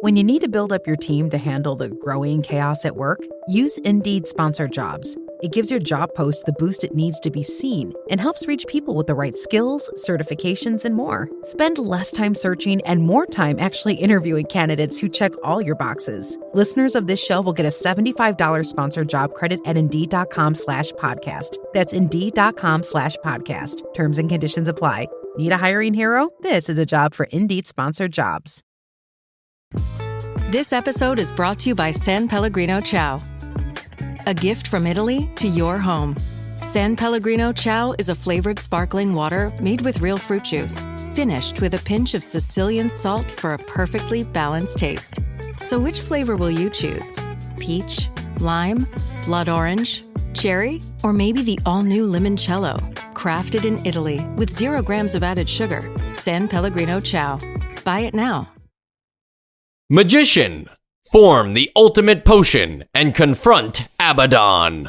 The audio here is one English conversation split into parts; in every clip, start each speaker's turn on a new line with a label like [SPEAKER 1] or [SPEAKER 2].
[SPEAKER 1] When you need to build up your team to handle the growing chaos at work, use Indeed Sponsored Jobs. It gives your job post the boost it needs to be seen and helps reach people with the right skills, certifications, and more. Spend less time searching and more time actually interviewing candidates who check all your boxes. Listeners of this show will get a $75 sponsored job credit at Indeed.com/podcast. That's Indeed.com/podcast. Terms and conditions apply. Need a hiring hero? This is a job for Indeed Sponsored Jobs.
[SPEAKER 2] This episode is brought to you by San Pellegrino Ciao. A gift from Italy to your home. San Pellegrino Ciao is a flavored sparkling water made with real fruit juice, finished with a pinch of Sicilian salt for a perfectly balanced taste. So which flavor will you choose? Peach, lime, blood orange, cherry, or maybe the all-new limoncello? Crafted in Italy with 0 grams of added sugar. San Pellegrino Ciao. Buy it now.
[SPEAKER 3] Magician, form the ultimate potion and confront Abaddon.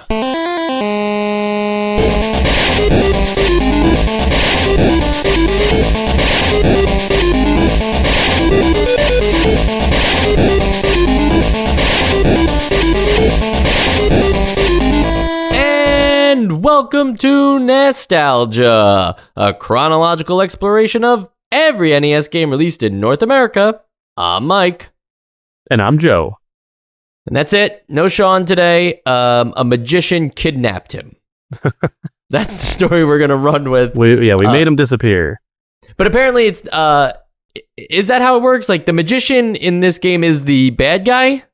[SPEAKER 3] And welcome to Nostalgia, a chronological exploration of every NES game released in North America. I'm Mike.
[SPEAKER 4] And I'm Joe.
[SPEAKER 3] And that's it. No Sean today. A magician kidnapped him. That's the story we're going to run with.
[SPEAKER 4] We made him disappear.
[SPEAKER 3] But apparently it's, is that how it works? Like the magician in this game is the bad guy?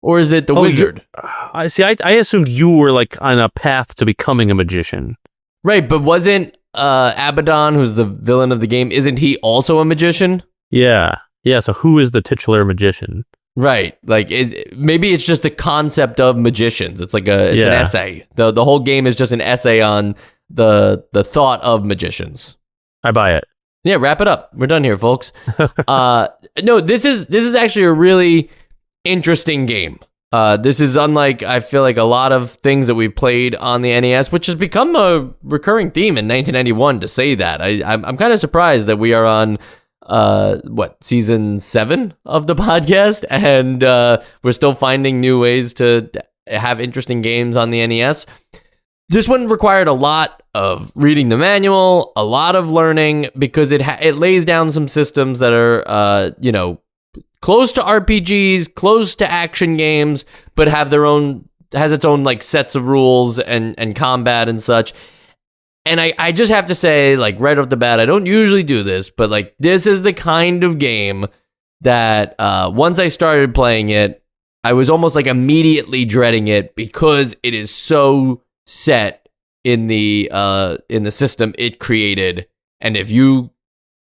[SPEAKER 3] Or is it the wizard?
[SPEAKER 4] I assumed you were like on a path to becoming a magician.
[SPEAKER 3] Right, but wasn't Abaddon, who's the villain of the game, isn't he also a magician?
[SPEAKER 4] Yeah, so who is the titular magician?
[SPEAKER 3] Right, like maybe it's just the concept of magicians. It's like an essay. The whole game is just an essay on the thought of magicians.
[SPEAKER 4] I buy it.
[SPEAKER 3] Yeah, wrap it up. We're done here, folks. No, this is actually a really interesting game. This is unlike, I feel like, a lot of things that we've played on the NES, which has become a recurring theme in 1991 to say that. I'm kind of surprised that we are on season 7 of the podcast, and we're still finding new ways to have interesting games on the NES. This one required a lot of reading the manual, a lot of learning, because it lays down some systems that are close to RPGs, close to action games, but has its own like sets of rules and combat and such. And I just have to say, like, right off the bat, I don't usually do this, but like this is the kind of game that once I started playing it, I was almost like immediately dreading it because it is so set in the system it created. And if you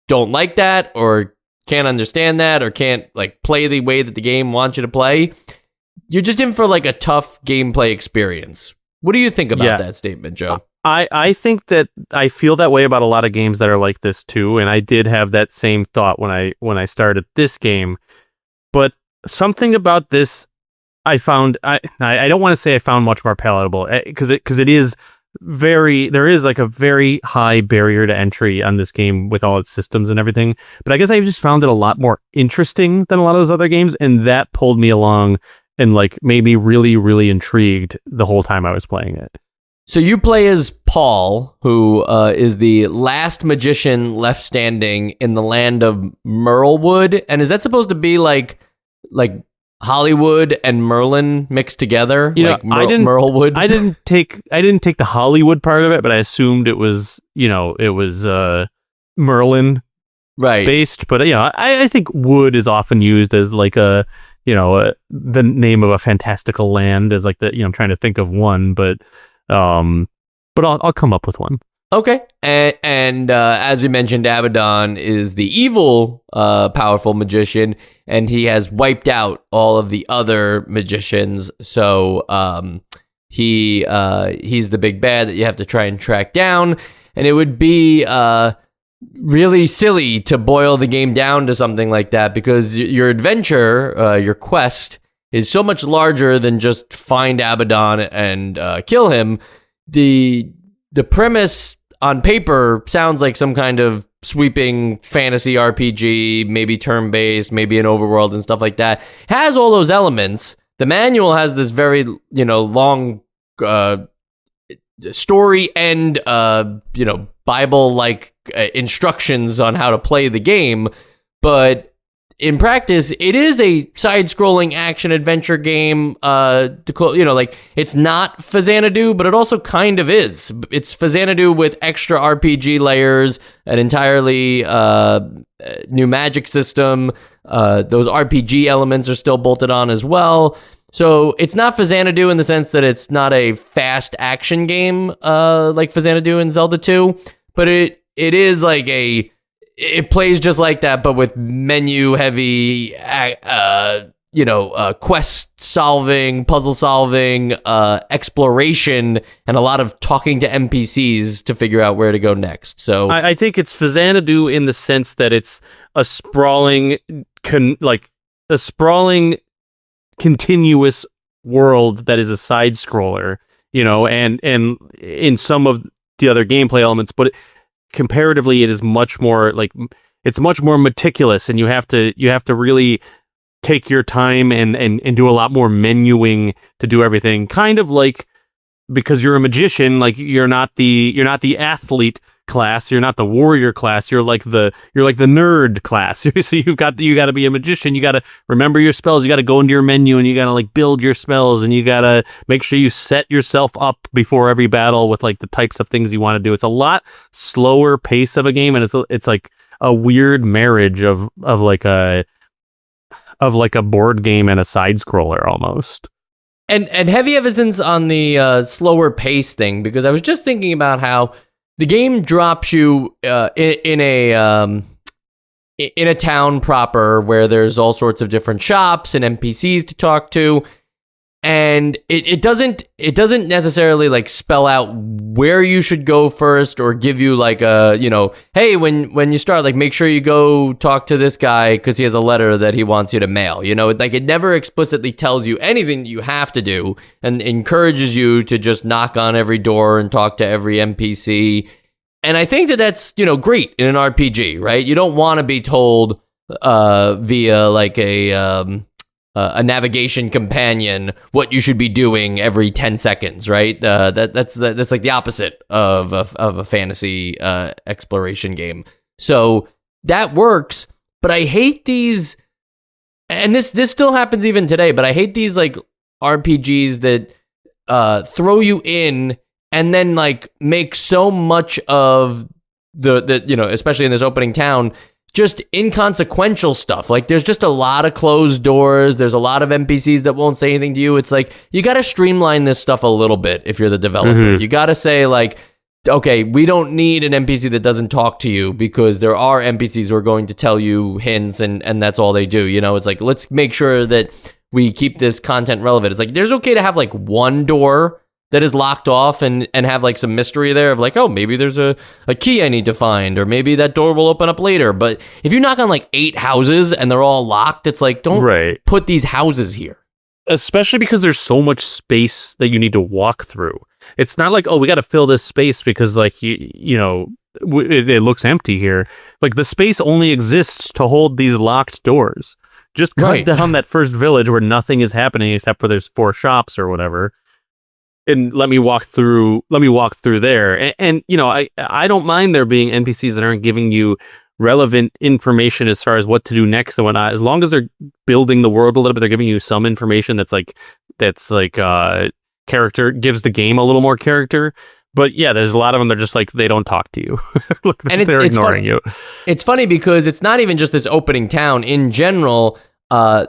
[SPEAKER 3] don't like that or can't understand that or can't like play the way that the game wants you to play, you're just in for like a tough gameplay experience. What do you think about that statement, Joe?
[SPEAKER 4] I think that I feel that way about a lot of games that are like this too, and I did have that same thought when I started this game. But something about this I found, I don't want to say I found much more palatable, because it is there is like a very high barrier to entry on this game with all its systems and everything. But I guess I just found it a lot more interesting than a lot of those other games, and that pulled me along and like made me really, really intrigued the whole time I was playing it.
[SPEAKER 3] So you play as Paul, who is the last magician left standing in the land of Merlewood, and is that supposed to be like Hollywood and Merlin mixed together? Merlewood. I didn't
[SPEAKER 4] take the Hollywood part of it, but I assumed it was Merlin based. But I think wood is often used as like the name of a fantastical land, as like I'm trying to think of one, but I'll come up with one.
[SPEAKER 3] Okay. And as we mentioned, Abaddon is the evil, powerful magician, and he has wiped out all of the other magicians. So he's the big bad that you have to try and track down. And it would be really silly to boil the game down to something like that, because your adventure, your quest, is so much larger than just find Abaddon and kill him. The premise on paper sounds like some kind of sweeping fantasy RPG, maybe turn-based, maybe an overworld and stuff like that. Has all those elements. The manual has this very, long story and, Bible-like instructions on how to play the game. But in practice, it is a side-scrolling action-adventure game. It's not Fazanadu, but it also kind of is. It's Fazanadu with extra RPG layers, an entirely new magic system. Those RPG elements are still bolted on as well. So it's not Fazanadu in the sense that it's not a fast action game like Fazanadu and Zelda 2, but it is like it plays just like that, but with menu heavy, quest solving, puzzle solving, exploration, and a lot of talking to NPCs to figure out where to go next. So
[SPEAKER 4] I think it's Fazanadu in the sense that it's a sprawling, continuous world that is a side scroller, and in some of the other gameplay elements, but comparatively, it is much more it's much more meticulous, and you have to really take your time and do a lot more menuing to do everything. Kind of like, because you're a magician, like you're not the athlete class, you're not the warrior class, you're like the nerd class. So you got to be a magician, you got to remember your spells, you got to go into your menu and you got to build your spells, and you got to make sure you set yourself up before every battle with the types of things you want to do. It's a lot slower pace of a game, and it's like a weird marriage of a board game and a side scroller almost.
[SPEAKER 3] And heavy emphasis on the slower pace thing, because I was just thinking about how the game drops you in a town proper where there's all sorts of different shops and NPCs to talk to, and it doesn't necessarily spell out where you should go first, or give you hey, when you start, make sure you go talk to this guy because he has a letter that he wants you to mail. It never explicitly tells you anything that you have to do, and encourages you to just knock on every door and talk to every NPC. And I think that's great in an RPG, right? You don't want to be told via a navigation companion what you should be doing every 10 seconds, right? That's like the opposite of a fantasy exploration game. So that works, but I hate these, and this still happens even today, but I hate these RPGs that throw you in and then make so much of the especially in this opening town, just inconsequential stuff. There's just a lot of closed doors. There's a lot of NPCs that won't say anything to you. It's you got to streamline this stuff a little bit if you're the developer. Mm-hmm. You got to say okay, we don't need an NPC that doesn't talk to you, because there are NPCs who are going to tell you hints, and that's all they do. It's let's make sure that we keep this content relevant. It's there's okay to have one door that is locked off and have some mystery there of oh, maybe there's a key I need to find, or maybe that door will open up later. But if you knock on 8 houses and they're all locked, it's don't put these houses here.
[SPEAKER 4] Especially because there's so much space that you need to walk through. It's not oh, we got to fill this space because it looks empty here. The space only exists to hold these locked doors. Just cut down that first village where nothing is happening except for there's 4 shops or whatever, and let me walk through there. And I don't mind there being NPCs that aren't giving you relevant information as far as what to do next and whatnot. As long as they're building the world a little bit, they're giving you some information that's character, gives the game a little more character. But yeah, there's a lot of them that are just they don't talk to you. They're ignoring you.
[SPEAKER 3] It's funny because it's not even just this opening town. In general, the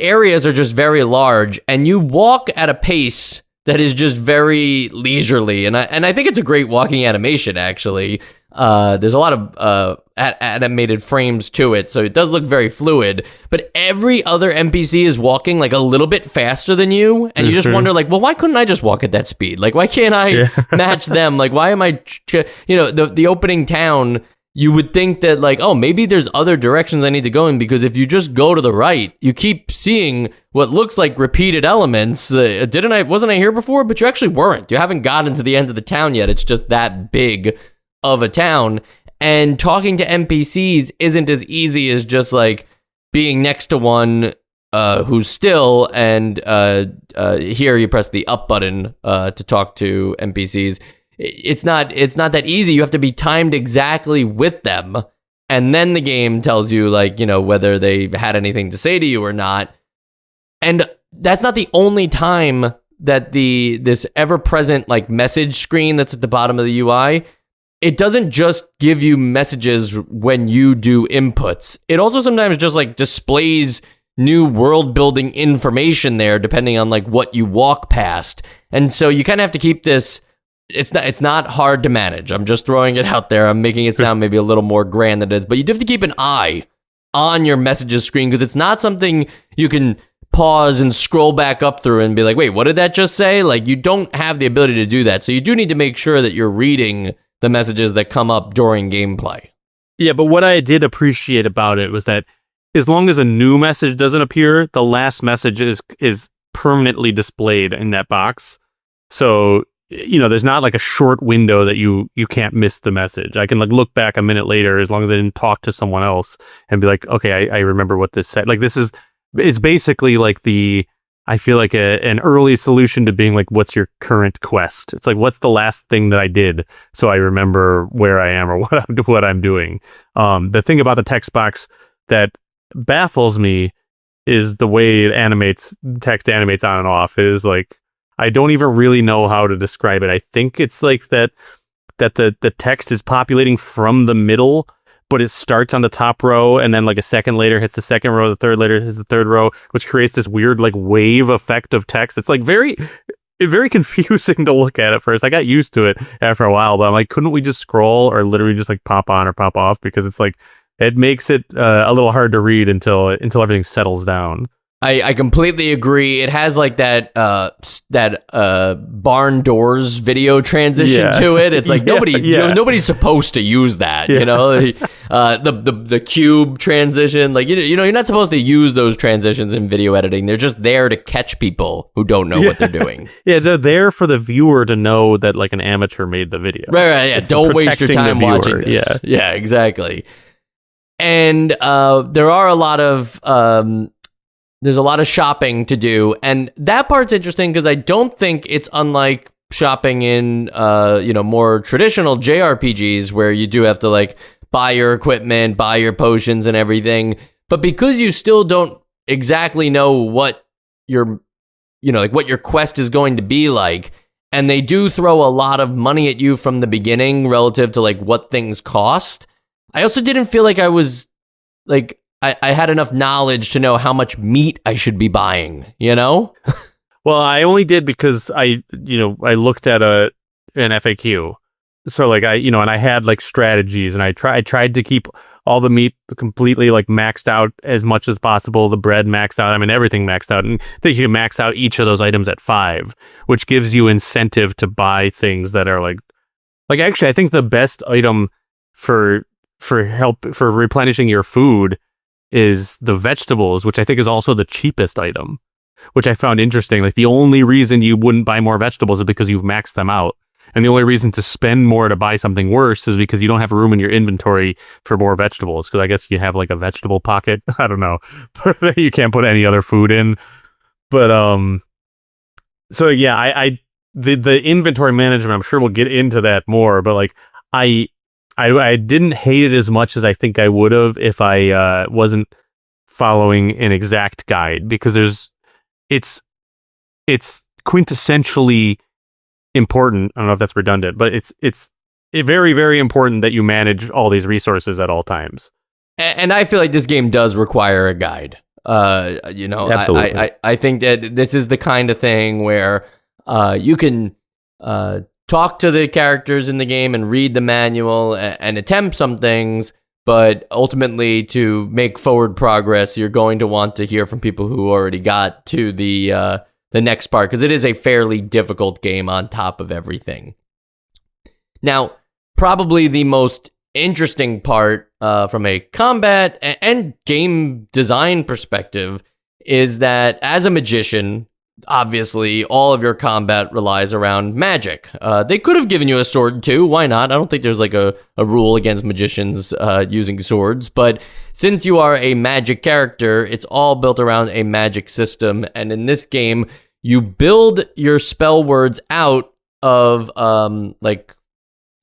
[SPEAKER 3] areas are just very large, and you walk at a pace that is just very leisurely, and I think it's a great walking animation, actually. There's a lot of animated frames to it, so it does look very fluid, but every other NPC is walking a little bit faster than you, and you just wonder well, why couldn't I just walk at that speed? Why can't I match them? Why am I, the opening town, you would think that oh, maybe there's other directions I need to go in, because if you just go to the right, you keep seeing what looks like repeated elements. Wasn't I here before? But you actually weren't. You haven't gotten to the end of the town yet. It's just that big of a town. And talking to NPCs isn't as easy as just like being next to one who's still, and here you press the up button to talk to NPCs. It's not that easy. You have to be timed exactly with them, and then the game tells you, like, whether they had anything to say to you or not. And that's not the only time that this ever-present like message screen that's at the bottom of the UI, it doesn't just give you messages when you do inputs. It also sometimes just like displays new world building information there, depending on like what you walk past. And so you kind of have to keep this. It's not hard to manage. I'm just throwing it out there. I'm making it sound maybe a little more grand than it is, but you do have to keep an eye on your messages screen, because it's not something you can pause and scroll back up through and be like, wait, what did that just say? Like, you don't have the ability to do that. So you do need to make sure that you're reading the messages that come up during gameplay.
[SPEAKER 4] Yeah, but what I did appreciate about it was that as long as a new message doesn't appear, the last message is permanently displayed in that box. So, there's not like a short window that you can't miss the message. I can like look back a minute later, as long as I didn't talk to someone else, and be like, okay, I remember what this said. Like, it's basically like I feel like an early solution to being like, what's your current quest? It's like, what's the last thing that I did, so I remember where I am or what I'm doing. The thing about the text box that baffles me is the way text animates on and off. It is like, I don't even really know how to describe it. I think it's like that the text is populating from the middle, but it starts on the top row, and then like a second later hits the second row, the third later hits the third row, which creates this weird like wave effect of text. It's like very confusing to look at first. I got used to it after a while, but I'm like, couldn't we just scroll or literally just like pop on or pop off? Because it's like, it makes it a little hard to read until everything settles down.
[SPEAKER 3] I completely agree. It has like that barn doors video transition to it. It's like nobody's supposed to use that. The cube transition, like you're not supposed to use those transitions in video editing. They're just there to catch people who don't know what they're doing.
[SPEAKER 4] Yeah, they're there for the viewer to know that like an amateur made the video.
[SPEAKER 3] Right. Yeah, don't waste your time watching this. Yeah, exactly. And there are a lot of there's a lot of shopping to do, and that part's interesting because I don't think it's unlike shopping in more traditional JRPGs where you do have to like buy your equipment, buy your potions and everything. But because you still don't exactly know what your what your quest is going to be like, and they do throw a lot of money at you from the beginning relative to like what things cost. I also didn't feel like I was like I had enough knowledge to know how much meat I should be buying, Well,
[SPEAKER 4] I only did because I looked at an FAQ. So like and I had like strategies, and I tried to keep all the meat completely like maxed out as much as possible. The bread maxed out. I mean, everything maxed out. And I think you can max out each of those items at 5, which gives you incentive to buy things that are like actually, I think the best item for replenishing your food is the vegetables, which I think is also the cheapest item, which I found interesting. Like, the only reason you wouldn't buy more vegetables is because you've maxed them out. And the only reason to spend more to buy something worse is because you don't have room in your inventory for more vegetables. Because I guess you have like a vegetable pocket. I don't know. You can't put any other food in. But so yeah, the inventory management, I'm sure we'll get into that more. But like I didn't hate it as much as I think I would have if I wasn't following an exact guide, because it's quintessentially important. I don't know if that's redundant, but it's very, very important that you manage all these resources at all times.
[SPEAKER 3] And I feel like this game does require a guide.
[SPEAKER 4] Absolutely.
[SPEAKER 3] I think that this is the kind of thing where you can talk to the characters in the game and read the manual and attempt some things, but ultimately to make forward progress, you're going to want to hear from people who already got to the next part, because it is a fairly difficult game on top of everything. Now, probably the most interesting part from a combat and game design perspective is that as a magician, obviously, all of your combat relies around magic. They could have given you a sword too. Why not? I don't think there's like a rule against magicians using swords. But since you are a magic character, it's all built around a magic system. And in this game, you build your spell words out of like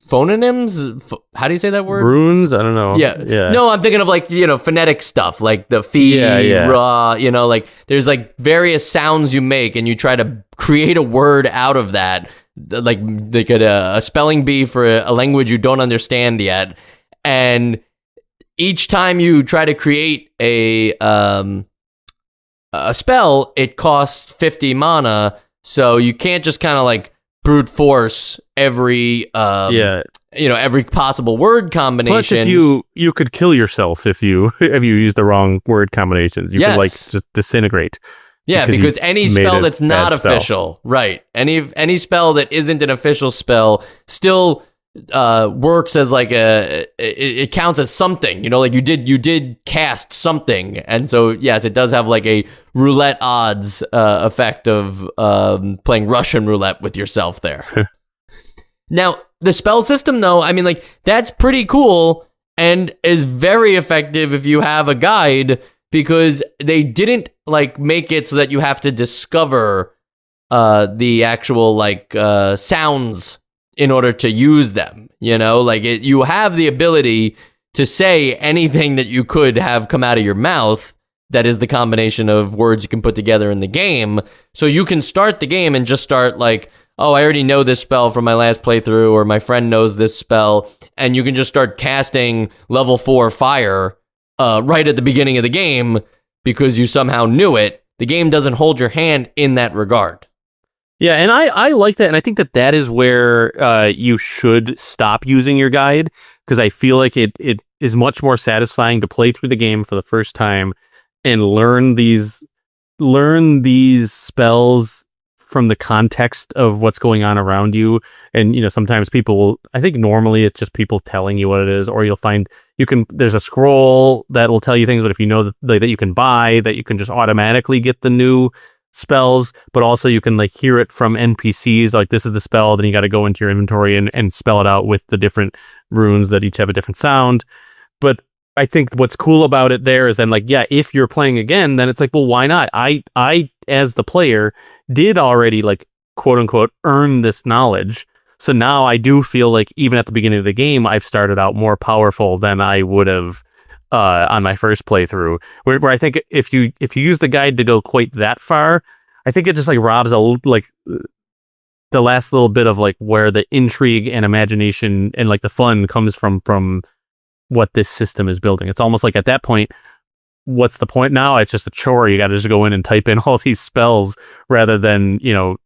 [SPEAKER 3] phononyms. How do you say that word?
[SPEAKER 4] Runes? I don't know.
[SPEAKER 3] Yeah. No, I'm thinking of like, phonetic stuff, like the fee, ra, like there's like various sounds you make and you try to create a word out of that, like they could a spelling bee for a language you don't understand yet. And each time you try to create a spell, it costs 50 mana. So you can't just kind of like brute force every every possible word combination.
[SPEAKER 4] Plus, if you could kill yourself if you use the wrong word combinations, you could like just disintegrate.
[SPEAKER 3] Yeah, because any spell that's not official, right? Any spell that isn't an official spell still works as like it counts as something. Like you did cast something, and so yes, it does have like a roulette odds effect of playing Russian roulette with yourself there. Now the spell system, though, I mean, like that's pretty cool and is very effective if you have a guide, because they didn't like make it so that you have to discover the actual like sounds in order to use them. Like you have the ability to say anything that you could have come out of your mouth that is the combination of words you can put together in the game. So you can start the game and just start like, oh, I already know this spell from my last playthrough, or my friend knows this spell, and you can just start casting level 4 fire right at the beginning of the game because you somehow knew it. The game doesn't hold your hand in that regard.
[SPEAKER 4] Yeah, and I like that, and I think that is where you should stop using your guide, because I feel like it is much more satisfying to play through the game for the first time and learn these spells from the context of what's going on around you. And sometimes people will, I think normally it's just people telling you what it is, or you'll find there's a scroll that will tell you things, but if you know that you can buy, that you can just automatically get the new spells, but also you can like hear it from NPCs, like this is the spell, then you got to go into your inventory and spell it out with the different runes that each have a different sound. But I think what's cool about it there is then like, yeah, if you're playing again, then it's like, well, why not? I as the player did already like quote unquote earn this knowledge. So now I do feel like even at the beginning of the game, I've started out more powerful than I would have on my first playthrough, where I think if you use the guide to go quite that far, I think it just like robs like the last little bit of like where the intrigue and imagination and like the fun comes from what this system is building. It's almost like at that point, what's the point now? It's just a chore. You got to just go in and type in all these spells rather than you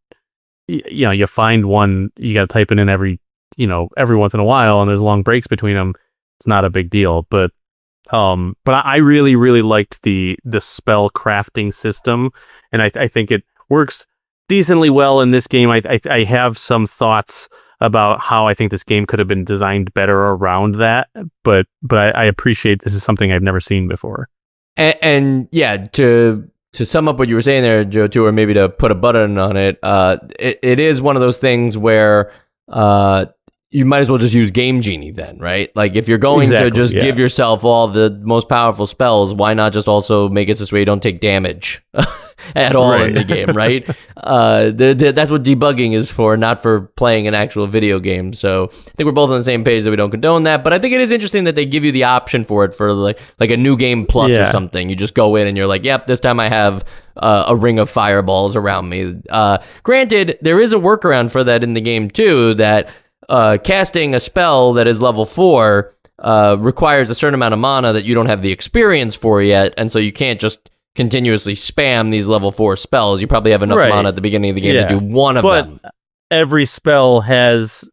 [SPEAKER 4] find one, you got to type it in every once in a while, and there's long breaks between them. It's not a big deal, but I really, really liked the spell crafting system, and I think it works decently well in this game. I have some thoughts about how I think this game could have been designed better around that, but I appreciate this is something I've never seen before.
[SPEAKER 3] And yeah, to sum up what you were saying there, Joe, too, or maybe to put a button on it, it is one of those things where you might as well just use Game Genie then, right? Like if you're going to just give yourself all the most powerful spells, why not just also make it this way you don't take damage at all in the game, right? That's what debugging is for, not for playing an actual video game. So I think we're both on the same page that we don't condone that, but I think it is interesting that they give you the option for it for like a new game plus or something. You just go in and you're like, yep, this time I have a ring of fireballs around me. Granted, there is a workaround for that in the game too, that casting a spell that is level 4 requires a certain amount of mana that you don't have the experience for yet, and so you can't just continuously spam these level 4 spells. You probably have enough mana at the beginning of the game to do one of them. But
[SPEAKER 4] every spell has,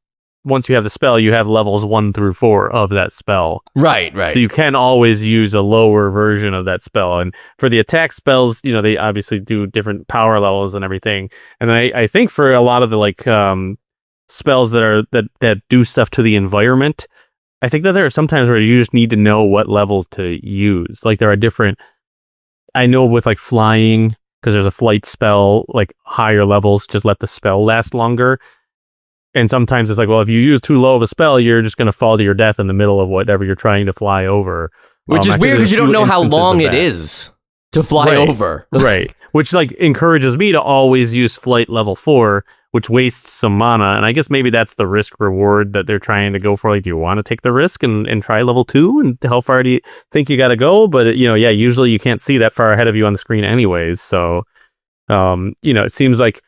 [SPEAKER 4] once you have the spell, you have levels 1 through 4 of that spell.
[SPEAKER 3] Right.
[SPEAKER 4] So you can always use a lower version of that spell. And for the attack spells, they obviously do different power levels and everything. And I think for a lot of the like spells that do stuff to the environment, I think that there are some times where you just need to know what level to use. Like there are different, I know with like flying, because there's a flight spell, like higher levels just let the spell last longer. And sometimes it's like, well, if you use too low of a spell, you're just going to fall to your death in the middle of whatever you're trying to fly over.
[SPEAKER 3] Which is weird because you don't know how long it is to fly over.
[SPEAKER 4] Right. Which like encourages me to always use flight level 4, which wastes some mana. And I guess maybe that's the risk reward that they're trying to go for. Like, do you want to take the risk and try level 2? And how far do you think you got to go? But, usually you can't see that far ahead of you on the screen anyways. So, it seems like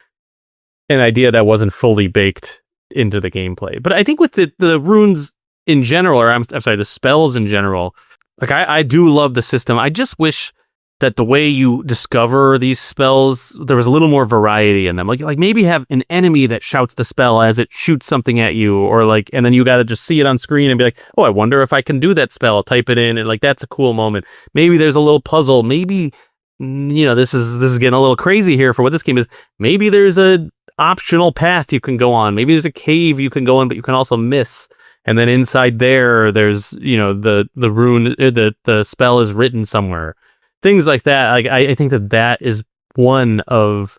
[SPEAKER 4] an idea that wasn't fully baked into the gameplay. But I think with the runes in general, or I'm sorry, the spells in general, like I do love the system. I just wish that the way you discover these spells, there was a little more variety in them. Like maybe have an enemy that shouts the spell as it shoots something at you, or like, and then you got to just see it on screen and be like, oh, I wonder if I can do that spell. Type it in, and like that's a cool moment. Maybe there's a little puzzle. Maybe this is getting a little crazy here for what this game is. Maybe there's a optional path you can go on. Maybe there's a cave you can go in, but you can also miss. And then inside there's the rune, the spell is written somewhere. Things like that. Like I think that is one of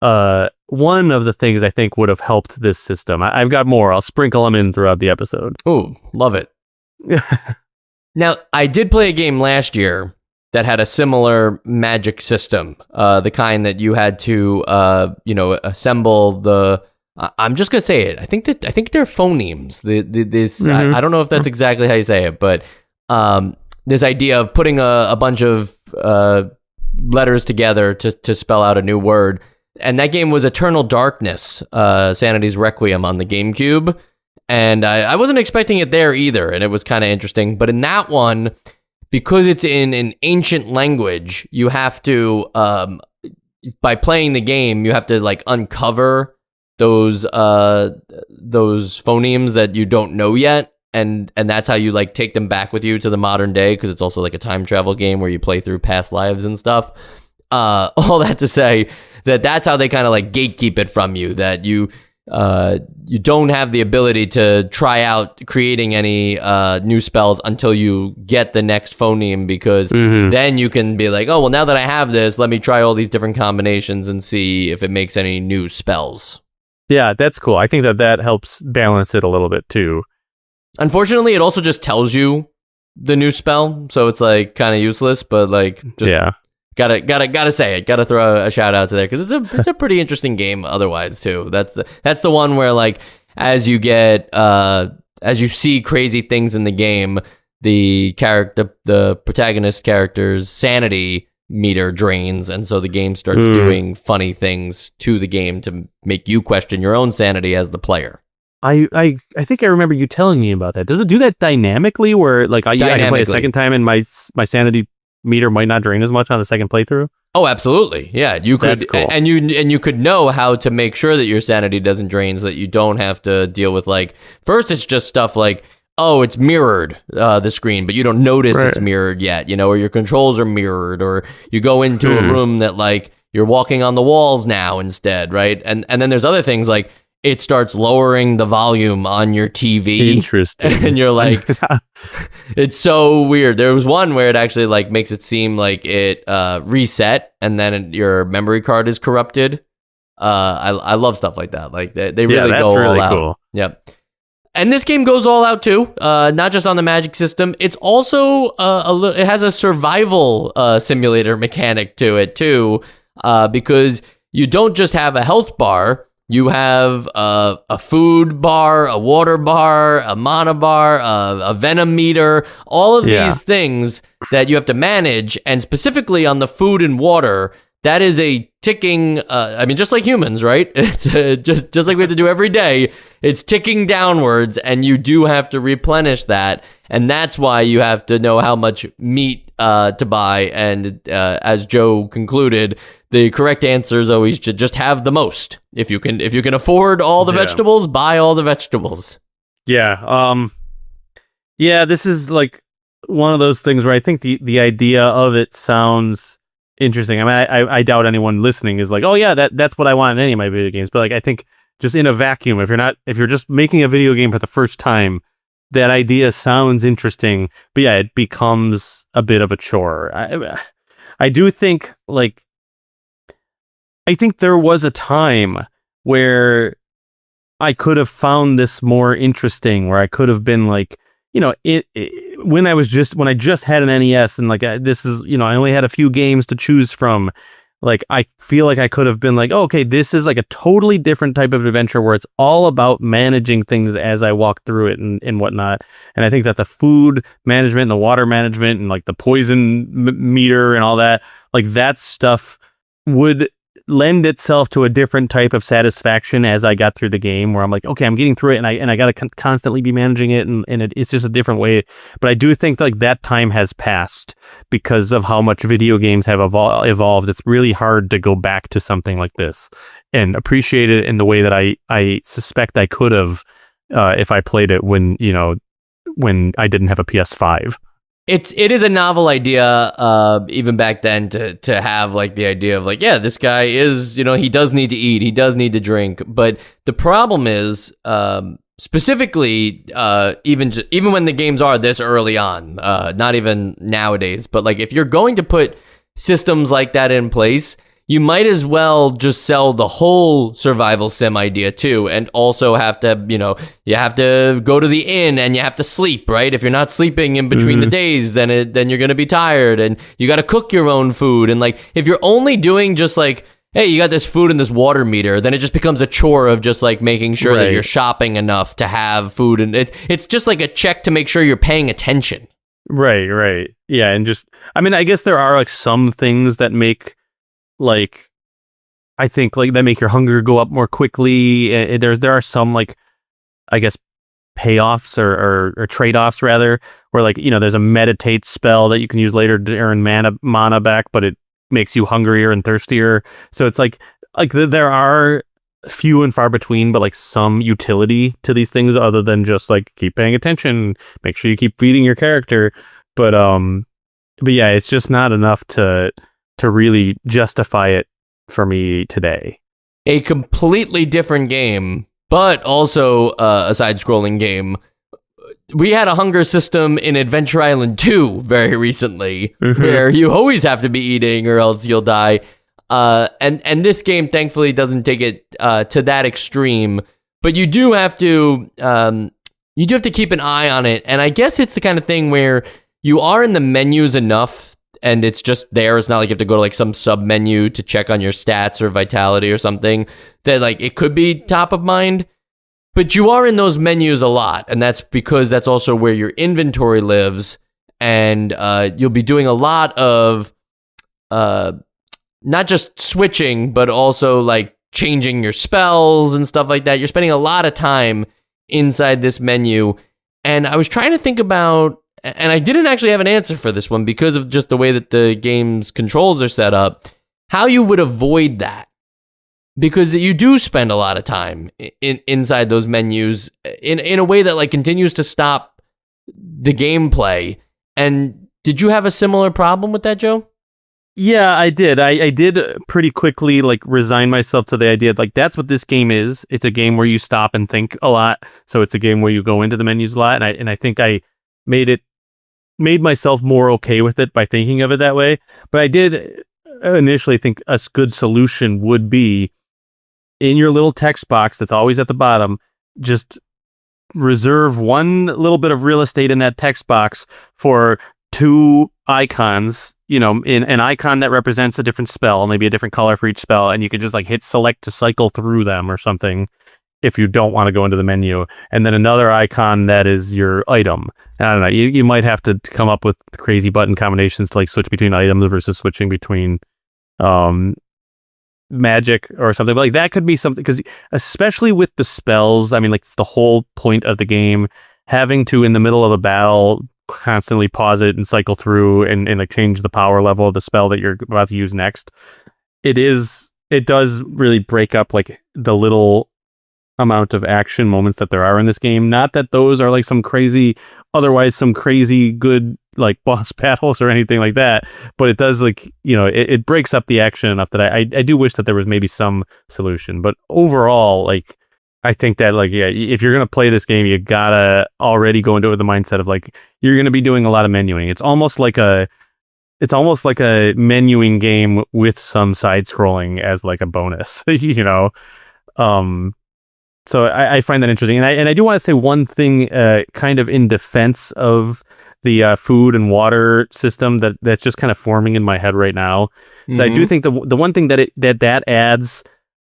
[SPEAKER 4] the things I think would have helped this system. I've got more. I'll sprinkle them in throughout the episode.
[SPEAKER 3] Ooh, love it. Now, I did play a game last year that had a similar magic system, the kind that you had to assemble the. I'm just gonna say it. I think they're phonemes. I don't know if that's exactly how you say it, but this idea of putting a bunch of letters together to spell out a new word. And that game was Eternal Darkness, Sanity's Requiem on the GameCube. And I wasn't expecting it there either, and it was kind of interesting. But in that one, because it's in an ancient language, you have to, by playing the game, you have to like uncover those phonemes that you don't know yet. And that's how you like take them back with you to the modern day, because it's also like a time travel game where you play through past lives and stuff. All that to say that's how they kind of like gatekeep it from you, that you don't have the ability to try out creating any new spells until you get the next phoneme, because then you can be like, oh, well, now that I have this, let me try all these different combinations and see if it makes any new spells.
[SPEAKER 4] Yeah, that's cool. I think that helps balance it a little bit too.
[SPEAKER 3] Unfortunately, it also just tells you the new spell, so it's like kind of useless. But like, just gotta say it. Gotta throw a shout out to there, because it's a pretty interesting game. Otherwise, too. That's the one where like as you see crazy things in the game, the protagonist character's sanity meter drains, and so the game starts doing funny things to the game to make you question your own sanity as the player.
[SPEAKER 4] I think I remember you telling me about that. Does it do that dynamically, where like I can play a second time and my sanity meter might not drain as much on the second playthrough? Oh,
[SPEAKER 3] absolutely. Yeah, you could.
[SPEAKER 4] That's cool.
[SPEAKER 3] And you could know how to make sure that your sanity doesn't drain, so that you don't have to deal with like, first it's just stuff like, oh, it's mirrored, the screen, but you don't notice it's mirrored yet, or your controls are mirrored, or you go into a room that like you're walking on the walls now instead, right? And then there's other things like it starts lowering the volume on your TV.
[SPEAKER 4] Interesting.
[SPEAKER 3] And you're like, it's so weird. There was one where it actually like makes it seem like it reset, and then your memory card is corrupted. I love stuff like that. Like they really go all out. Cool. Yep. And this game goes all out too, not just on the magic system. It's also it has a survival simulator mechanic to it too, because you don't just have a health bar. You have a food bar, a water bar, a mana bar, a venom meter, all of these things that you have to manage. And specifically on the food and water, that is a ticking, just like humans, right? It's just like we have to do every day. It's ticking downwards, and you do have to replenish that. And that's why you have to know how much meat to buy. And as Joe concluded, the correct answer is always to just have the most. If you can afford all the vegetables, buy all the vegetables.
[SPEAKER 4] Yeah. This is like one of those things where I think the idea of it sounds interesting. I mean, I doubt anyone listening is like, oh yeah, that's what I want in any of my video games. But like, I think just in a vacuum, if you're just making a video game for the first time, that idea sounds interesting. But yeah, it becomes a bit of a chore. I do think like I think there was a time where I could have found this more interesting, where I could have been like, when I just had an NES and like this is, I only had a few games to choose from. Like, I feel like I could have been like, oh, okay, this is like a totally different type of adventure where it's all about managing things as I walk through it and whatnot. And I think that the food management and the water management and like the poison meter and all that, like that stuff would lend itself to a different type of satisfaction as I got through the game, where I'm like, okay, I'm getting through it and I got to constantly be managing it, and it's just a different way. But I do think like that time has passed because of how much video games have evolved. It's really hard to go back to something like this and appreciate it in the way that I suspect I could have if I played it when I didn't have a PS5.
[SPEAKER 3] It is a novel idea, even back then, to have like the idea of like, yeah, this guy is, he does need to eat, he does need to drink. But the problem is, specifically, even when the games are this early on, not even nowadays, but like if you're going to put systems like that in place, you might as well just sell the whole survival sim idea too, and also have to, you have to go to the inn and you have to sleep, right? If you're not sleeping in between the days, then you're going to be tired, and you got to cook your own food. And like, if you're only doing just like, hey, you got this food and this water meter, then it just becomes a chore of just like making sure that you're shopping enough to have food. And it's just like a check to make sure you're paying attention.
[SPEAKER 4] Right. Yeah. And just, I guess there are like some things that make, like, I think like that make your hunger go up more quickly. There are some like, I guess, payoffs or trade-offs rather, where like, there's a meditate spell that you can use later to earn mana back, but it makes you hungrier and thirstier. So it's like there are few and far between, but like some utility to these things other than just like keep paying attention, make sure you keep feeding your character. But yeah, it's just not enough to really justify it for me today.
[SPEAKER 3] A completely different game, but also a side-scrolling game. We had a hunger system in Adventure Island 2 very recently, where you always have to be eating or else you'll die. And this game, thankfully, doesn't take it to that extreme, but you do have to keep an eye on it. And I guess it's the kind of thing where you are in the menus enough, and it's just there. It's not like you have to go to like some sub menu to check on your stats or vitality or something, that like it could be top of mind. But you are in those menus a lot, and that's because that's also where your inventory lives, and you'll be doing a lot of not just switching, but also like changing your spells and stuff like that. You're spending a lot of time inside this menu, and I was trying to think about, and I didn't actually have an answer for this one because of just the way that the game's controls are set up, how you would avoid that. Because you do spend a lot of time inside those menus in a way that like continues to stop the gameplay. And did you have a similar problem with that, Joe?
[SPEAKER 4] Yeah, I did. I did pretty quickly like resign myself to the idea like that's what this game is. It's a game where you stop and think a lot. So it's a game where you go into the menus a lot. And I think I made myself more okay with it by thinking of it that way. But I did initially think a good solution would be, in your little text box that's always at the bottom, just reserve one little bit of real estate in that text box for two icons, in an icon that represents a different spell, maybe a different color for each spell, and you could just like hit select to cycle through them or something if you don't want to go into the menu, and then another icon that is your item. I don't know, you might have to come up with crazy button combinations to like switch between items versus switching between magic or something, but like that could be something, because especially with the spells, like it's the whole point of the game, having to in the middle of a battle constantly pause it and cycle through and like change the power level of the spell that you're about to use next. It does really break up like the little amount of action moments that there are in this game. Not that those are like some crazy good like boss battles or anything like that, but it does like, it breaks up the action enough that I do wish that there was maybe some solution. But overall, like, I think that like, yeah, if you're going to play this game, you gotta already go into it with the mindset of like, you're going to be doing a lot of menuing. It's almost like it's almost like a menuing game with some side scrolling as like a bonus, you know. So I find that interesting, and I do want to say one thing, kind of in defense of the food and water system that's just kind of forming in my head right now. So I do think the one thing that adds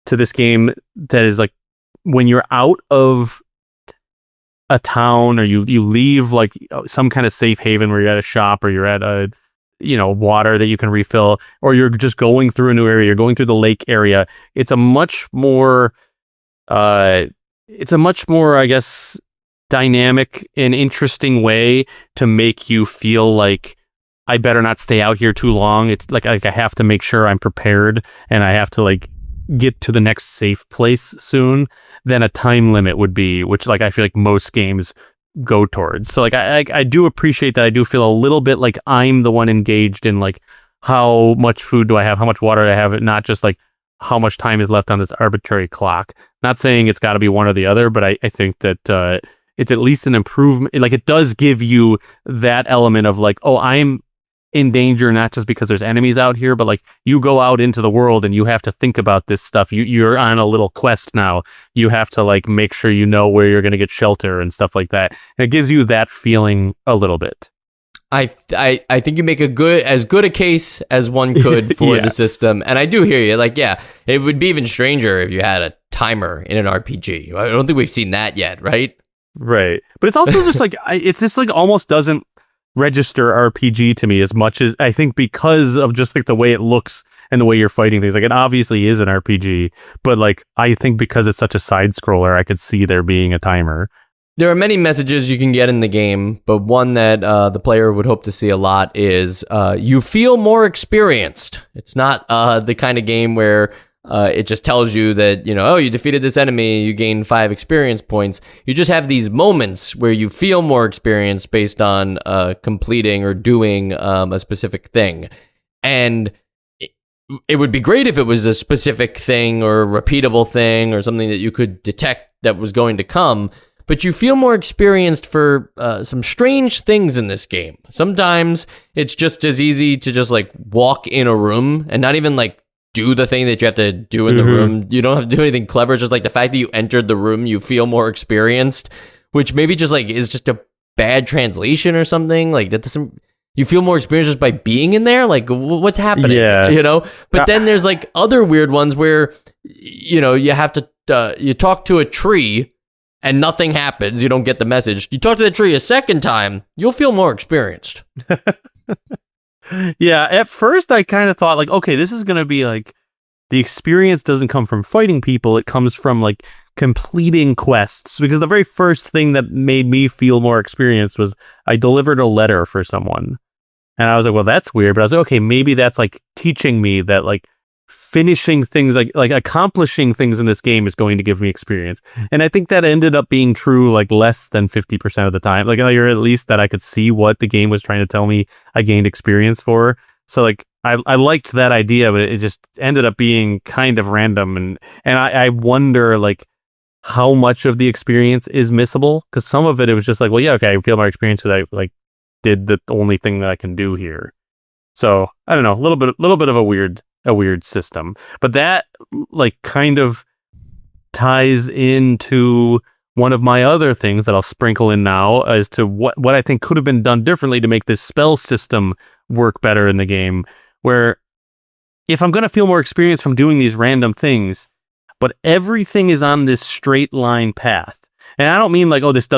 [SPEAKER 4] to this game that is like when you're out of a town or you leave like some kind of safe haven where you're at a shop or you're at a water that you can refill, or you're just going through a new area, you're going through the lake area. It's a much more I guess dynamic and interesting way to make you feel like I better not stay out here too long. It's like I have to make sure I'm prepared and I have to like get to the next safe place soon than a time limit would be, which like I feel like most games go towards. So like I do appreciate that. I do feel a little bit like I'm the one engaged in like how much food do I have, how much water do I have, not just like how much time is left on this arbitrary clock. Not saying it's got to be one or the other, but I think that it's at least an improvement. Like it does give you that element of like, oh, I'm in danger, not just because there's enemies out here, but like you go out into the world and you have to think about this stuff. You're on a little quest now. You have to like make sure you know where you're going to get shelter and stuff like that. And it gives you that feeling a little bit.
[SPEAKER 3] I think you make as good a case as one could for the system, and I do hear you. Like, yeah, it would be even stranger if you had a timer in an RPG. I don't think we've seen that yet, right?
[SPEAKER 4] Right, but it's also just like it's just like almost doesn't register RPG to me as much as I think because of just like the way it looks and the way you're fighting things. Like it obviously is an RPG, but like I think because it's such a side scroller, I could see there being a timer.
[SPEAKER 3] There are many messages you can get in the game, but one that the player would hope to see a lot is you feel more experienced. It's not the kind of game where it just tells you that, oh, you defeated this enemy, you gained 5 experience points. You just have these moments where you feel more experienced based on completing or doing a specific thing. And it would be great if it was a specific thing or a repeatable thing or something that you could detect that was going to come. But you feel more experienced for some strange things in this game. Sometimes it's just as easy to just like walk in a room and not even like do the thing that you have to do in the room. You don't have to do anything clever. It's just like the fact that you entered the room, you feel more experienced, which maybe just like is just a bad translation or something. Like that doesn't. You feel more experienced just by being in there. Like what's happening?
[SPEAKER 4] Yeah.
[SPEAKER 3] But then there's like other weird ones where you have to you talk to a tree. And nothing happens. You don't get the message. You talk to the tree a second time, you'll feel more experienced.
[SPEAKER 4] Yeah, at first I kind of thought like, okay, this is going to be like, the experience doesn't come from fighting people. It comes from like completing quests. Because the very first thing that made me feel more experienced was I delivered a letter for someone. And I was like, well, that's weird. But I was like, okay, maybe that's like teaching me that like, finishing things like accomplishing things in this game is going to give me experience. And I think that ended up being true like less than 50% of the time. Like, or at least that I could see what the game was trying to tell me I gained experience for. So like I liked that idea, but it just ended up being kind of random. And I wonder like how much of the experience is missable, because some of it was just like, well, yeah, okay, I feel my experience because I like did the only thing that I can do here. So I don't know, a little bit of a weird system, but that like kind of ties into one of my other things that I'll sprinkle in now as to what I think could have been done differently to make this spell system work better in the game, where if I'm going to feel more experience from doing these random things, but everything is on this straight line path. And I don't mean like, oh, this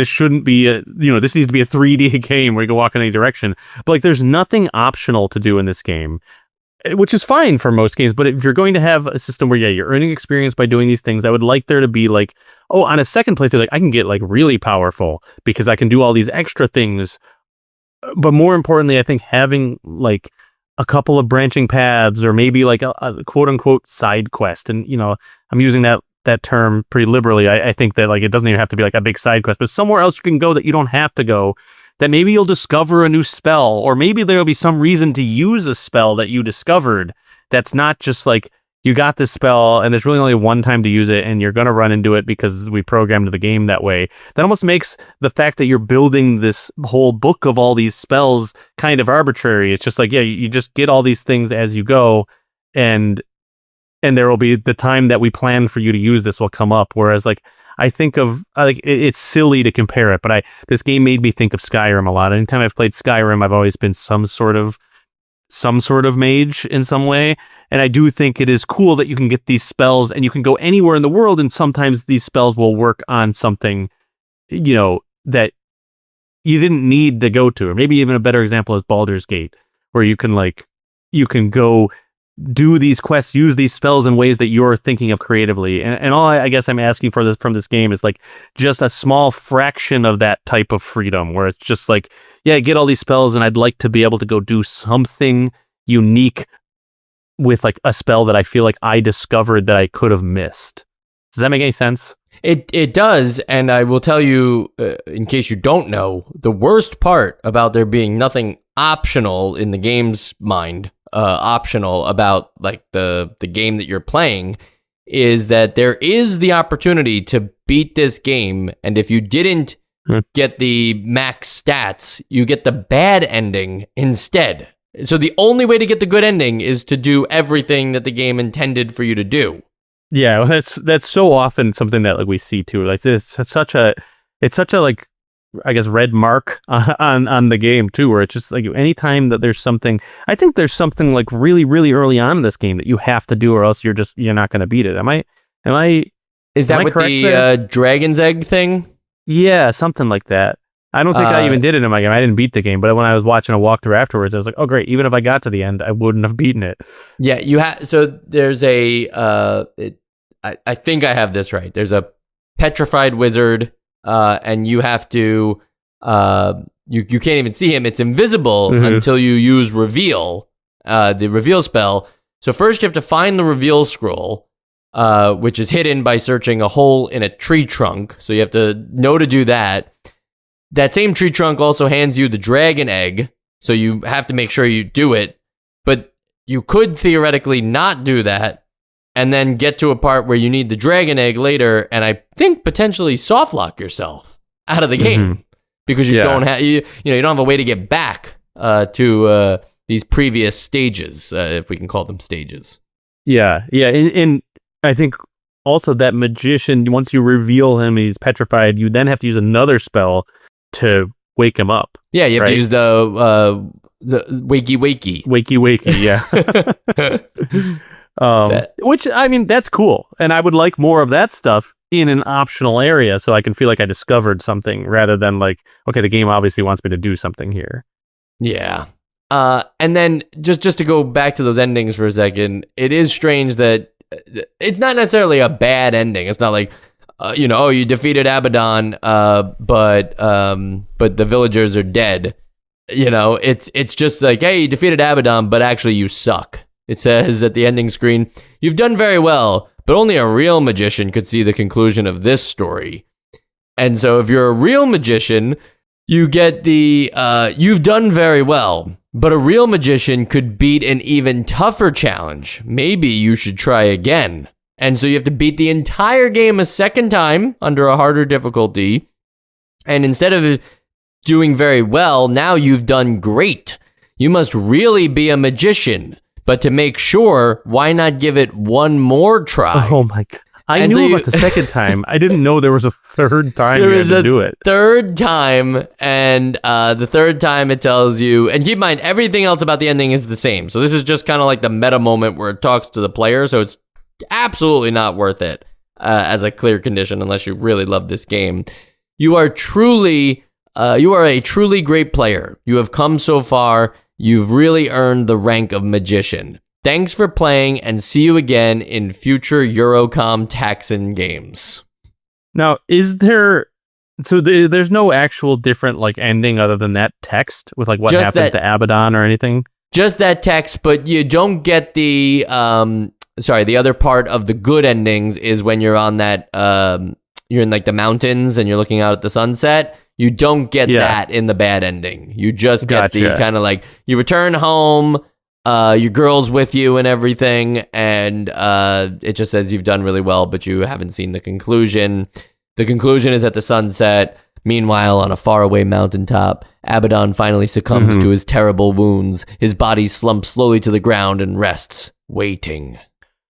[SPEAKER 4] shouldn't be this needs to be a 3D game where you can walk in any direction, but like there's nothing optional to do in this game, which is fine for most games. But if you're going to have a system where, you're earning experience by doing these things, I would like there to be like, oh, on a second playthrough, like I can get like really powerful because I can do all these extra things. But more importantly, I think having like a couple of branching paths or maybe like a quote unquote side quest. And, I'm using that term pretty liberally. I think that like it doesn't even have to be like a big side quest, but somewhere else you can go that you don't have to go. That maybe you'll discover a new spell, or maybe there'll be some reason to use a spell that you discovered that's not just like you got this spell and there's really only one time to use it and you're going to run into it because we programmed the game that way. That almost makes the fact that you're building this whole book of all these spells kind of arbitrary. It's just like, yeah, you just get all these things as you go, and there will be the time that we plan for you to use this will come up. Whereas like, I think of like it's silly to compare it, but this game made me think of Skyrim a lot. Anytime I've played Skyrim, I've always been some sort of mage in some way. And I do think it is cool that you can get these spells and you can go anywhere in the world. And sometimes these spells will work on something, that you didn't need to go to. Or maybe even a better example is Baldur's Gate, where you can go do these quests, use these spells in ways that you're thinking of creatively. And all I guess I'm asking for from this game is like just a small fraction of that type of freedom, where it's just like, yeah, I get all these spells and I'd like to be able to go do something unique with like a spell that I feel like I discovered that I could have missed. Does that make any sense?
[SPEAKER 3] It does, and I will tell you, in case you don't know, the worst part about there being nothing optional in the game's mind, optional about like the game that you're playing, is that there is the opportunity to beat this game, and if you didn't get the max stats, you get the bad ending instead. So the only way to get the good ending is to do everything that the game intended for you to do.
[SPEAKER 4] Yeah, well, that's so often something that like we see too. Like it's such a like, I guess, red mark on the game too, where it's just like anytime that there's something, I think there's something like really, really early on in this game that you have to do, or else you're not going to beat it. Am I?
[SPEAKER 3] Is that with the dragon's egg thing?
[SPEAKER 4] Yeah, something like that. I don't think I even did it in my game. I didn't beat the game, but when I was watching a walkthrough afterwards, I was like, oh great, even if I got to the end, I wouldn't have beaten it.
[SPEAKER 3] Yeah, you have. So there's I think I have this right. There's a petrified wizard, and you have to, you can't even see him. It's invisible until you use reveal, the reveal spell. So first you have to find the reveal scroll, which is hidden by searching a hole in a tree trunk. So you have to know to do that. That same tree trunk also hands you the dragon egg, so you have to make sure you do it. But you could theoretically not do that, and then get to a part where you need the dragon egg later, and I think potentially soft lock yourself out of the game because you don't have you don't have a way to get back to these previous stages, if we can call them stages. Yeah,
[SPEAKER 4] and I think also that magician, once you reveal him, he's petrified. You then have to use another spell to wake him up.
[SPEAKER 3] Yeah, you have to use the wakey.
[SPEAKER 4] Yeah. Which, I mean, that's cool. And I would like more of that stuff in an optional area so I can feel like I discovered something rather than like, okay, the game obviously wants me to do something here.
[SPEAKER 3] Yeah. And then just to go back to those endings for a second, it is strange that it's not necessarily a bad ending. It's not like, you defeated Abaddon, but the villagers are dead. It's just like, hey, you defeated Abaddon, but actually you suck. It says at the ending screen, you've done very well, but only a real magician could see the conclusion of this story. And so if you're a real magician, you get the, you've done very well, but a real magician could beat an even tougher challenge. Maybe you should try again. And so you have to beat the entire game a second time under a harder difficulty. And instead of doing very well, now you've done great. You must really be a magician. But to make sure, why not give it one more try?
[SPEAKER 4] Oh my God. I knew about the second time. I didn't know there was a third time you had to do it.
[SPEAKER 3] Third time, and the third time it tells you, and keep in mind, everything else about the ending is the same. So this is just kind of like the meta moment where it talks to the player, so it's absolutely not worth it as a clear condition unless you really love this game. You are a truly great player. You have come so far. You've really earned the rank of magician. Thanks for playing, and see you again in future Eurocom Taxon games.
[SPEAKER 4] Now, there's no actual different like ending other than that text with like what happens to Abaddon or anything?
[SPEAKER 3] Just that text, but you don't get the the other part of the good endings is when you're on that you're in like the mountains and you're looking out at the sunset. You don't get that in the bad ending. You just get the kind of like, you return home, Your girl's with you and everything, and it just says you've done really well, but you haven't seen the conclusion. The conclusion is at the sunset. Meanwhile, on a faraway mountaintop, Abaddon finally succumbs to his terrible wounds. His body slumps slowly to the ground and rests, waiting.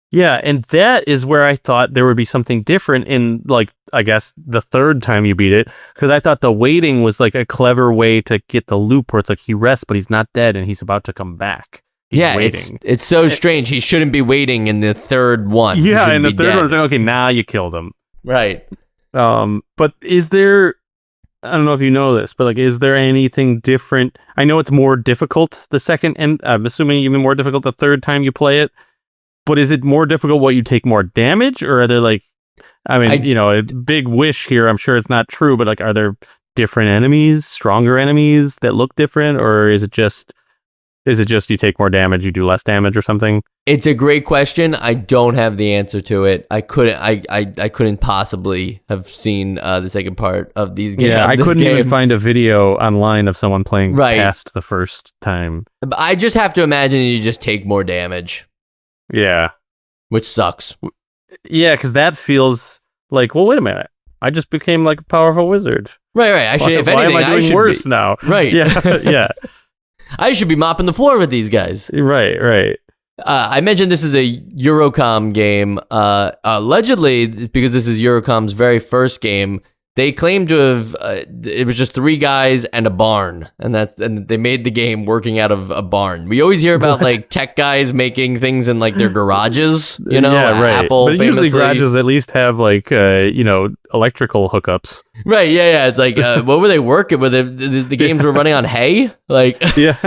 [SPEAKER 4] Yeah, and that is where I thought there would be something different in, like, I guess, the third time you beat it, because I thought the waiting was, like, a clever way to get the loop where it's like he rests, but he's not dead, and he's about to come back. He's waiting.
[SPEAKER 3] It's so strange. He shouldn't be waiting in the third one.
[SPEAKER 4] Yeah, in the third one, okay, now you killed him.
[SPEAKER 3] Right.
[SPEAKER 4] But is there... I don't know if you know this, but like, is there anything different? I know it's more difficult the second, and I'm assuming even more difficult the third time you play it. But is it more difficult what you take more damage, or are there like, I mean, a big wish here. I'm sure it's not true, but like, are there different enemies, stronger enemies that look different, or is it just you take more damage, you do less damage, or something?
[SPEAKER 3] It's a great question. I don't have the answer to it. I couldn't possibly have seen the second part of these games.
[SPEAKER 4] Yeah, I couldn't even find a video online of someone playing past the first time.
[SPEAKER 3] I just have to imagine you just take more damage.
[SPEAKER 4] Yeah.
[SPEAKER 3] Which sucks.
[SPEAKER 4] Yeah, because that feels like, well, wait a minute. I just became like a powerful wizard.
[SPEAKER 3] Right. I should. If anything,
[SPEAKER 4] why am I doing worse now?
[SPEAKER 3] Right.
[SPEAKER 4] Yeah.
[SPEAKER 3] I should be mopping the floor with these guys.
[SPEAKER 4] Right.
[SPEAKER 3] I mentioned this is a Eurocom game. Allegedly, because this is Eurocom's very first game, they claim to have it was just 3 guys and a barn, and they made the game working out of a barn. We always hear about like tech guys making things in like their garages,
[SPEAKER 4] Yeah, right.
[SPEAKER 3] Apple,
[SPEAKER 4] but usually garages at least have like electrical hookups.
[SPEAKER 3] Right? Yeah. It's like what were they working with? The games were running on hay, like
[SPEAKER 4] yeah.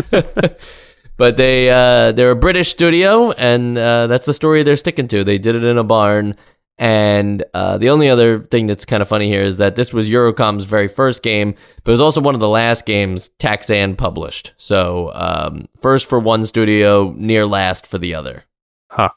[SPEAKER 3] But they're a British studio, and that's the story they're sticking to. They did it in a barn. And the only other thing that's kind of funny here is that this was Eurocom's very first game, but it was also one of the last games Taxan published. So first for one studio, near last for the other.
[SPEAKER 4] Huh.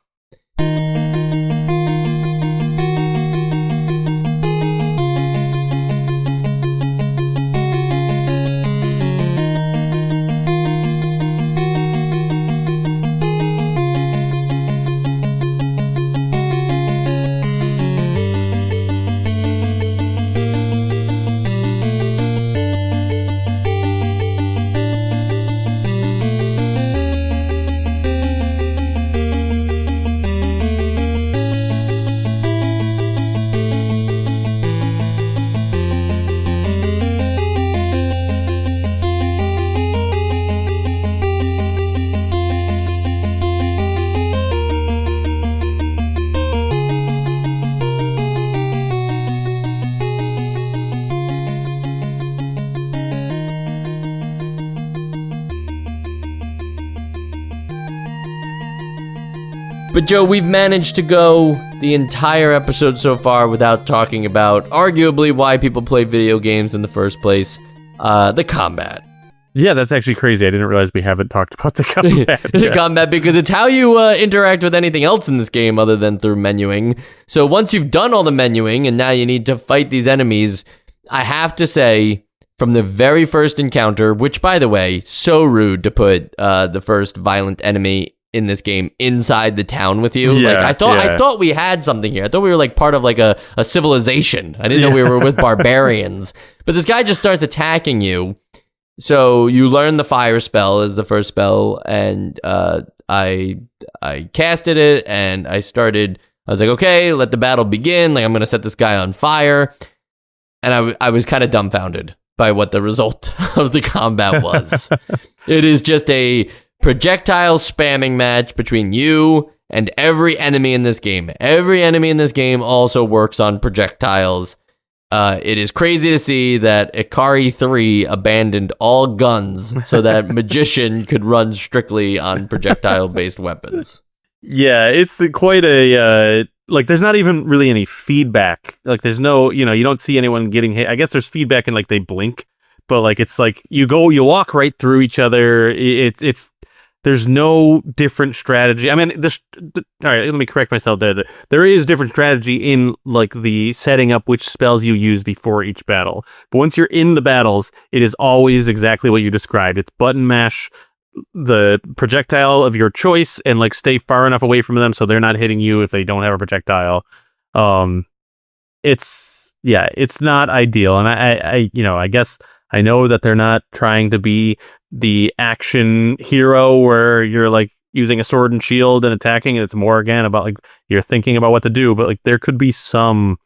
[SPEAKER 3] But Joe, we've managed to go the entire episode so far without talking about arguably why people play video games in the first place, the combat.
[SPEAKER 4] Yeah, that's actually crazy. I didn't realize we haven't talked about the combat.
[SPEAKER 3] The combat, because it's how you interact with anything else in this game other than through menuing. So once you've done all the menuing and now you need to fight these enemies, I have to say, from the very first encounter, which, by the way, so rude to put the first violent enemy in this game inside the town with you.
[SPEAKER 4] Yeah,
[SPEAKER 3] I thought we had something here. I thought we were like part of like a civilization. I didn't know we were with barbarians. But this guy just starts attacking you. So you learn the fire spell as the first spell, and I casted it, and I was like, okay, let the battle begin. Like, I'm gonna set this guy on fire. And I was kind of dumbfounded by what the result of the combat was. It is just a projectile spamming match between you and every enemy in this game. Every enemy in this game also works on projectiles. It is crazy to see that Ikari 3 abandoned all guns so that Magician could run strictly on projectile-based weapons.
[SPEAKER 4] Yeah, it's quite a... like, there's not even really any feedback. Like, there's no... you don't see anyone getting hit. I guess there's feedback and, like, they blink. But, like, it's like, you walk right through each other. There's no different strategy. I mean, all right, let me correct myself there. There is different strategy in, like, the setting up which spells you use before each battle. But once you're in the battles, it is always exactly what you described. It's button mash the projectile of your choice and like stay far enough away from them so they're not hitting you if they don't have a projectile. It's not ideal, and I guess I know that they're not trying to be the action hero where you're like using a sword and shield and attacking, and it's more again about like you're thinking about what to do, but like there could be some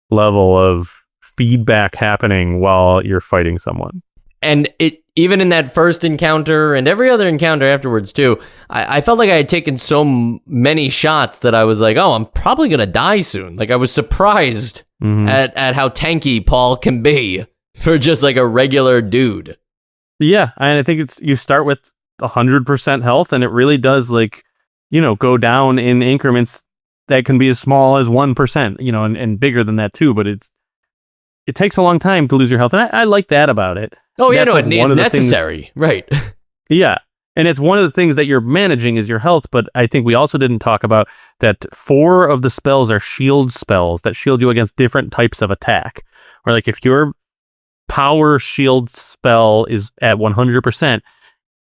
[SPEAKER 4] level of feedback happening while you're fighting someone.
[SPEAKER 3] And it even in that first encounter and every other encounter afterwards too, I felt like I had taken so many shots that I was like, oh, I'm probably gonna die soon. Like I was surprised at how tanky Paul can be for just like a regular dude.
[SPEAKER 4] Yeah, and I think you start with 100% health, and it really does like, go down in increments that can be as small as 1%, and bigger than that too. But it takes a long time to lose your health, and I like that about it.
[SPEAKER 3] Oh yeah, no, it's necessary, right?
[SPEAKER 4] Yeah, and it's one of the things that you're managing is your health. But I think we also didn't talk about that 4 of the spells are shield spells that shield you against different types of attack. Or like if your power shield spell is at 100%,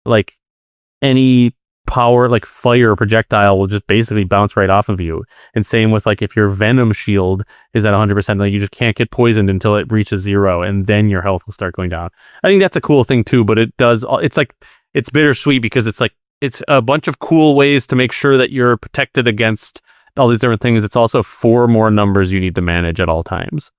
[SPEAKER 4] like any power, like fire projectile will just basically bounce right off of you. And same with like if your venom shield is at 100%, like you just can't get poisoned until it reaches 0, and then your health will start going down. I think that's a cool thing too, but it's bittersweet because it's a bunch of cool ways to make sure that you're protected against all these different things. It's also 4 more numbers you need to manage at all times.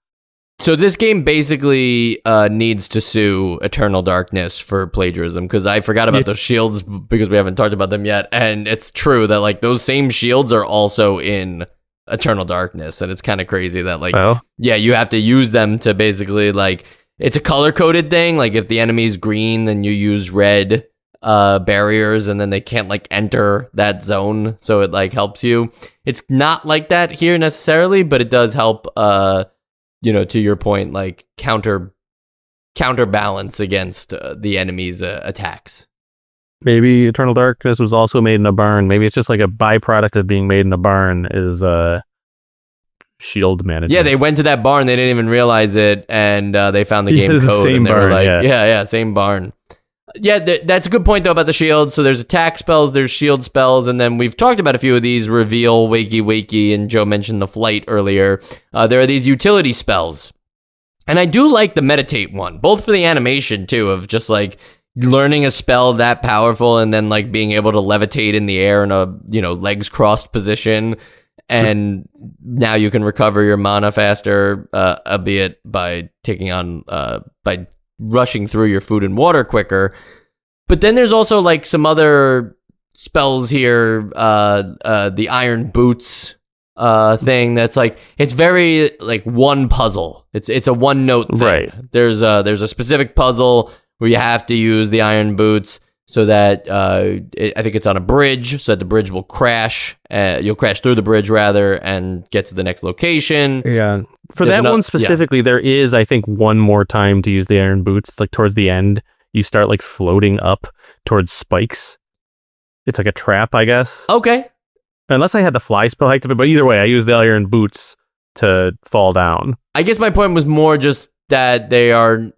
[SPEAKER 3] So this game basically needs to sue Eternal Darkness for plagiarism, because I forgot about those shields because we haven't talked about them yet. And it's true that like those same shields are also in Eternal Darkness. And it's kind of crazy that like, you have to use them to basically like, it's a color-coded thing. Like if the enemy's green, then you use red barriers, and then they can't like enter that zone. So it like helps you. It's not like that here necessarily, but it does help to your point, like counterbalance against the enemy's attacks.
[SPEAKER 4] Maybe Eternal Darkness was also made in a barn. Maybe it's just like a byproduct of being made in a barn is shield management.
[SPEAKER 3] Yeah, they went to that barn, they didn't even realize it, and they found the game code, and they were like, same barn. Yeah, that's a good point, though, about the shields. So there's attack spells, there's shield spells, and then we've talked about a few of these, reveal, wakey, and Joe mentioned the flight earlier. There are these utility spells. And I do like the meditate one, both for the animation, too, of just, like, learning a spell that powerful and then, like, being able to levitate in the air in a, legs crossed position. And now you can recover your mana faster, albeit by taking on, by rushing through your food and water quicker. But then there's also like some other spells here, the Iron Boots thing that's like, it's very like one puzzle. It's a one note thing.
[SPEAKER 4] Right.
[SPEAKER 3] There's a specific puzzle where you have to use the Iron Boots so that I think it's on a bridge, so that the bridge will crash. You'll crash through the bridge rather and get to the next location.
[SPEAKER 4] Yeah. For that one specifically, there is, I think, one more time to use the Iron Boots. It's like towards the end, you start like floating up towards spikes. It's like a trap, I guess.
[SPEAKER 3] Okay.
[SPEAKER 4] Unless I had the fly spell activated, but either way, I used the Iron Boots to fall down.
[SPEAKER 3] I guess my point was more just that they are...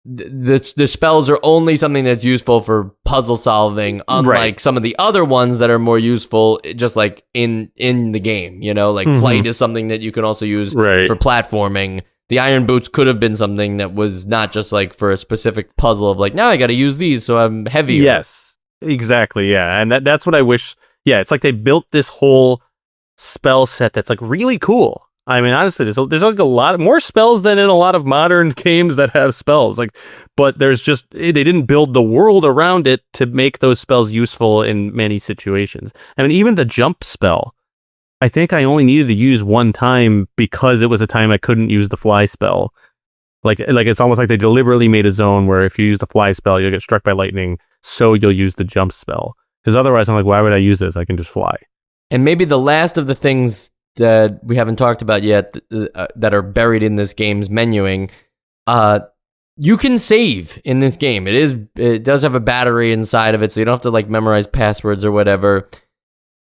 [SPEAKER 3] The spells are only something that's useful for puzzle solving, unlike some of the other ones that are more useful just like in the game, like flight is something that you can also use for platforming. The Iron Boots could have been something that was not just like for a specific puzzle of like, now I got to use these so I'm heavier.
[SPEAKER 4] Yes, exactly. Yeah. And that's what I wish. Yeah. It's like they built this whole spell set that's like really cool. I mean, honestly, there's like a lot more spells than in a lot of modern games that have spells. Like, but there's just, they didn't build the world around it to make those spells useful in many situations. I mean, even the jump spell, I think I only needed to use one time because it was a time I couldn't use the fly spell. Like it's almost like they deliberately made a zone where if you use the fly spell, you'll get struck by lightning, so you'll use the jump spell. Because otherwise, I'm like, why would I use this? I can just fly. And
[SPEAKER 3] maybe the last of the things that we haven't talked about yet that are buried in this game's menuing, you can save in this game. It does have a battery inside of it, so you don't have to like memorize passwords or whatever.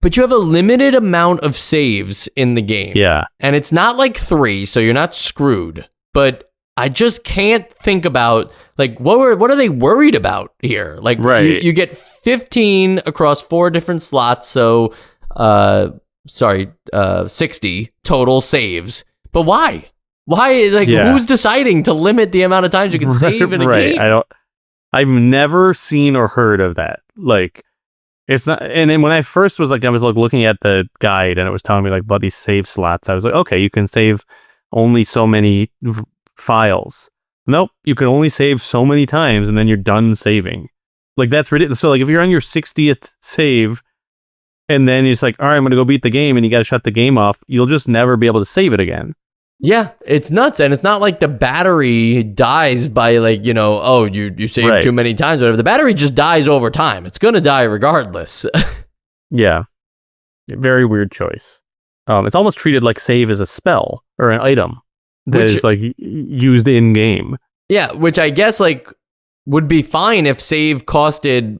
[SPEAKER 3] But you have a limited amount of saves in the game.
[SPEAKER 4] Yeah.
[SPEAKER 3] And it's not like 3, so you're not screwed. But I just can't think about like what are they worried about here? Like
[SPEAKER 4] Right.
[SPEAKER 3] you get 15 across 4 different slots, so 60 total saves. But why? Why like who's deciding to limit the amount of times you can save in a game?
[SPEAKER 4] I've never seen or heard of that. Like it's not, and then when I first was looking at the guide and it was telling me like about these save slots, I was like, okay, you can save only so many files. Nope, you can only save so many times and then you're done saving. Like that's ridiculous. So like if you're on your 60th save and then it's like, all right, I'm gonna go beat the game and you gotta shut the game off, you'll just never be able to save it again.
[SPEAKER 3] Yeah, it's nuts, and it's not like the battery dies by like, you know, oh, you saved too many times, whatever. The battery just dies over time. It's gonna die regardless.
[SPEAKER 4] Yeah, very weird choice. It's almost treated like save as a spell or an item that is like used in game.
[SPEAKER 3] Yeah, which I guess like would be fine if save costed.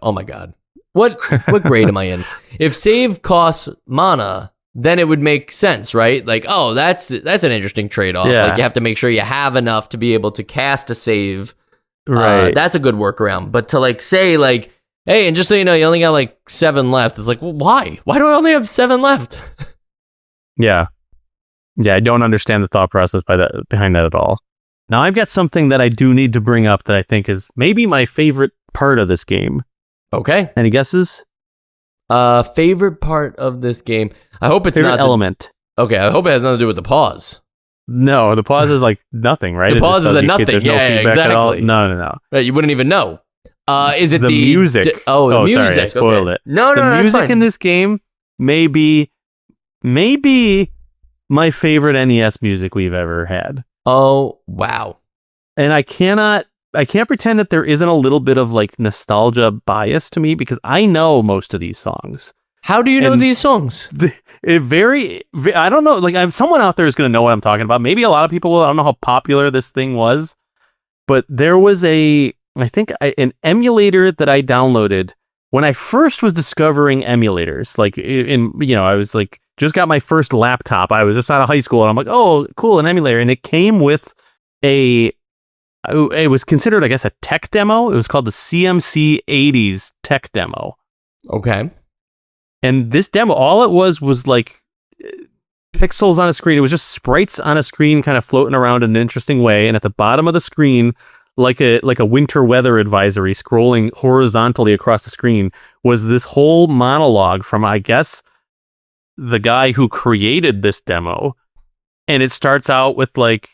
[SPEAKER 3] Oh my god, what grade am I in? If save costs mana, then it would make sense, right? Like, oh, that's an interesting trade-off.
[SPEAKER 4] Yeah.
[SPEAKER 3] Like, you have to make sure you have enough to be able to cast a save.
[SPEAKER 4] Right.
[SPEAKER 3] That's a good workaround. But to, like, say, like, hey, and just so you know, you only got, like, 7 left. It's like, well, why? Why do I only have 7 left?
[SPEAKER 4] Yeah. Yeah, I don't understand the thought process behind that at all. Now, I've got something that I do need to bring up that I think is maybe my favorite part of this game.
[SPEAKER 3] Okay.
[SPEAKER 4] Any guesses?
[SPEAKER 3] Favorite part of this game? I hope it's
[SPEAKER 4] favorite
[SPEAKER 3] not
[SPEAKER 4] element.
[SPEAKER 3] Okay, I hope it has nothing to do with the pause.
[SPEAKER 4] No, the pause is like nothing, right?
[SPEAKER 3] The pause is a nothing.
[SPEAKER 4] There's no feedback at all. No.
[SPEAKER 3] Right, you wouldn't even know. Is it the
[SPEAKER 4] music?
[SPEAKER 3] The music.
[SPEAKER 4] Sorry, I spoiled it.
[SPEAKER 3] No,
[SPEAKER 4] the
[SPEAKER 3] that's
[SPEAKER 4] music
[SPEAKER 3] fine.
[SPEAKER 4] in this game may be my favorite NES music we've ever had.
[SPEAKER 3] Oh, wow.
[SPEAKER 4] And I can't pretend that there isn't a little bit of like nostalgia bias to me because I know most of these songs.
[SPEAKER 3] How do you know these songs?
[SPEAKER 4] I don't know. Like, someone out there is going to know what I'm talking about. Maybe a lot of people will. I don't know how popular this thing was, but there was an emulator that I downloaded when I first was discovering emulators. Like, I was like, just got my first laptop. I was just out of high school, and I'm like, oh, cool, an emulator, and it came with it was considered, I guess, a tech demo. It was called the CMC 80s tech demo.
[SPEAKER 3] Okay.
[SPEAKER 4] And this demo, all it was like pixels on a screen. It was just sprites on a screen kind of floating around in an interesting way. And at the bottom of the screen, like a winter weather advisory scrolling horizontally across the screen, was this whole monologue from, I guess, the guy who created this demo. And it starts out with like,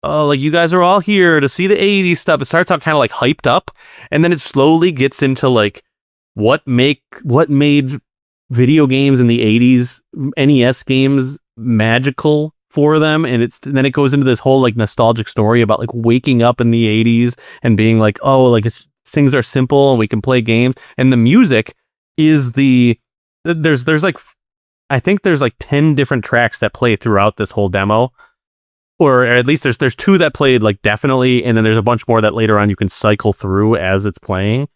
[SPEAKER 4] oh, like you guys are all here to see the 80s stuff. It starts out kind of like hyped up. And then it slowly gets into like what made video games in the 80s, NES games, magical for them. And then it goes into this whole like nostalgic story about like waking up in the 80s and being like, oh, like things are simple and we can play games. And the music is there's like, I think there's like 10 different tracks that play throughout this whole demo. Or at least there's 2 that played like definitely. And then there's a bunch more that later on you can cycle through as it's playing.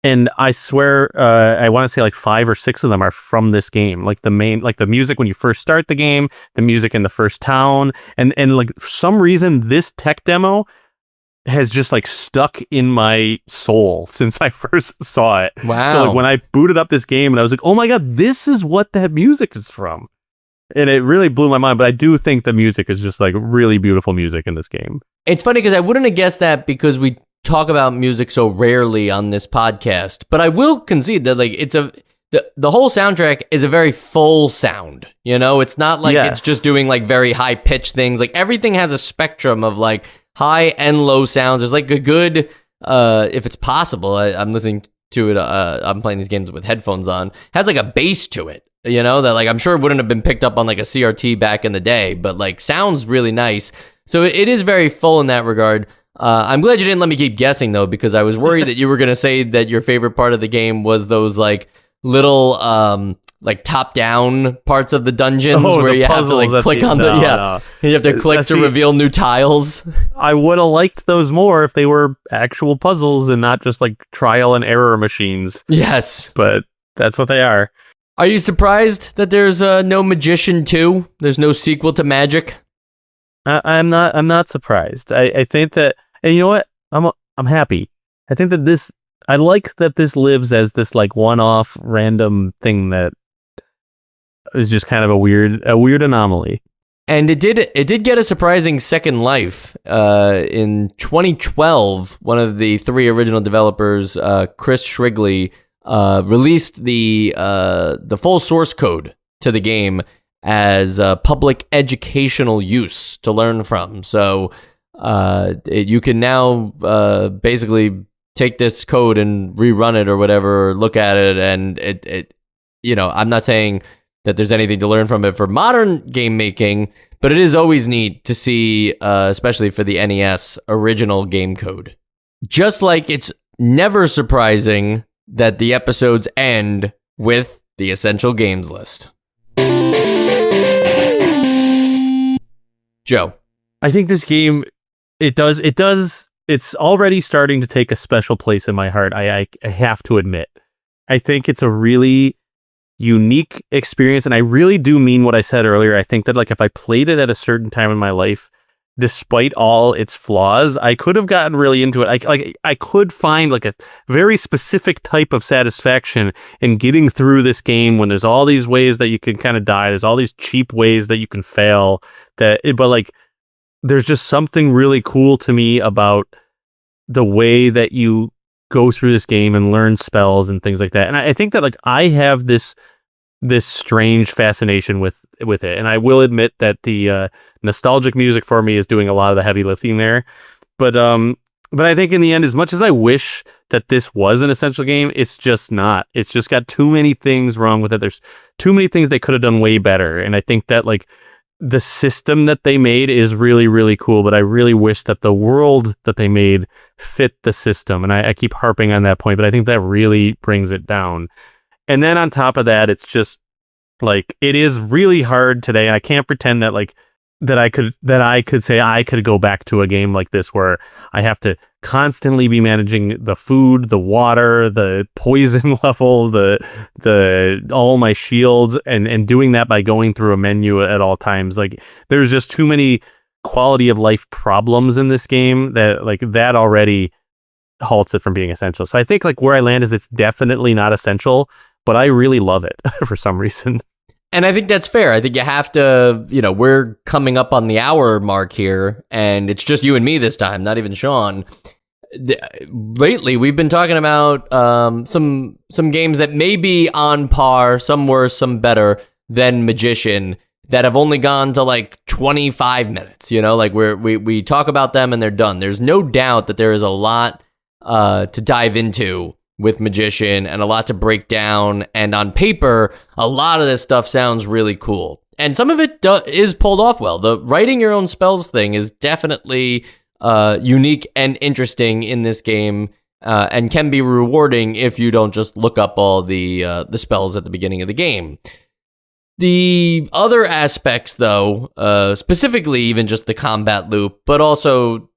[SPEAKER 4] And I swear, I want to say like 5 or 6 of them are from this game. Like the music when you first start the game, the music in the first town, and like for some reason this tech demo has just like stuck in my soul since I first saw it.
[SPEAKER 3] Wow!
[SPEAKER 4] So like when I booted up this game and I was like, oh my god, this is what that music is from, and it really blew my mind. But I do think the music is just like really beautiful music in this game.
[SPEAKER 3] It's funny because I wouldn't have guessed that because we talk about music so rarely on this podcast, but I will concede that like the whole soundtrack is a very full sound, you know? It's not like It's just doing like very high pitched things. Like everything has a spectrum of like high and low sounds. There's like a good if it's possible, I'm listening to it, I'm playing these games with headphones on, has like a bass to it, you know, that like I'm sure wouldn't have been picked up on like a CRT back in the day, but like sounds really nice. So it is very full in that regard. I'm glad you didn't let me keep guessing though, because I was worried that you were going to say that your favorite part of the game was those like little like top down parts of the dungeons where you have to like click on you have to click to reveal new tiles.
[SPEAKER 4] I would have liked those more if they were actual puzzles and not just like trial and error machines.
[SPEAKER 3] Yes.
[SPEAKER 4] But that's what they are.
[SPEAKER 3] Are you surprised that there's no Magician 2? There's no sequel to Magic?
[SPEAKER 4] I'm not surprised. I think that, and you know what? I'm happy. I think that I like that this lives as this like one-off random thing that is just kind of a weird anomaly.
[SPEAKER 3] And it did get a surprising second life. In 2012, one of the three original developers, Chris Shrigley, released the full source code to the game as public educational use to learn from. So you can now basically take this code and rerun it or whatever, or look at it, and it I'm not saying that there's anything to learn from it for modern game making, but it is always neat to see, especially for the NES, original game code. Just like it's never surprising that the episodes end with the essential games list. Joe.
[SPEAKER 4] I think this game, it's already starting to take a special place in my heart. I have to admit. I think it's a really unique experience, and I really do mean what I said earlier. I think that like if I played it at a certain time in my life, despite all its flaws, I could have gotten really into it. I could find like a very specific type of satisfaction in getting through this game when there's all these ways that you can kind of die. There's all these cheap ways that you can fail. But like there's just something really cool to me about the way that you go through this game and learn spells and things like that. And I think that like I have this strange fascination with it. And I will admit that the nostalgic music for me is doing a lot of the heavy lifting there. But I think in the end, as much as I wish that this was an essential game, it's just not. It's just got too many things wrong with it. There's too many things they could have done way better. And I think that like the system that they made is really, really cool, but I really wish that the world that they made fit the system. And I keep harping on that point, but I think that really brings it down. And then on top of that, it's just like, it is really hard today. I can't pretend that like, that I could say I could go back to a game like this where I have to constantly be managing the food, the water, the poison level, the all my shields, and doing that by going through a menu at all times. Like there's just too many quality of life problems in this game that like that already halts it from being essential. So I think like where I land is it's definitely not essential, but I really love it for some reason.
[SPEAKER 3] And I think that's fair. I think you have to, we're coming up on the hour mark here, and it's just you and me this time, not even Sean. Lately, we've been talking about some games that may be on par, some worse, some better than Magician, that have only gone to like 25 minutes. Like we talk about them and they're done. There's no doubt that there is a lot to dive into with Magician and a lot to break down, and on paper a lot of this stuff sounds really cool, and some of it is pulled off well. The writing your own spells thing is definitely unique and interesting in this game, and can be rewarding if you don't just look up all the spells at the beginning of the game. The other aspects, though, specifically even just the combat loop, but also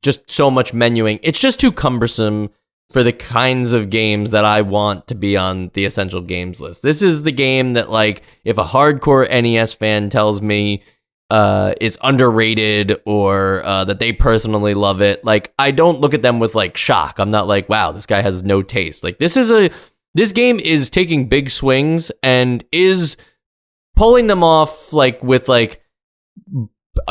[SPEAKER 3] just so much menuing, it's just too cumbersome for the kinds of games that I want to be on the essential games list. This is the game that, like, if a hardcore NES fan tells me is underrated or that they personally love it, like, I don't look at them with like shock. I'm not like, wow, this guy has no taste. Like, this game is taking big swings and is pulling them off like with like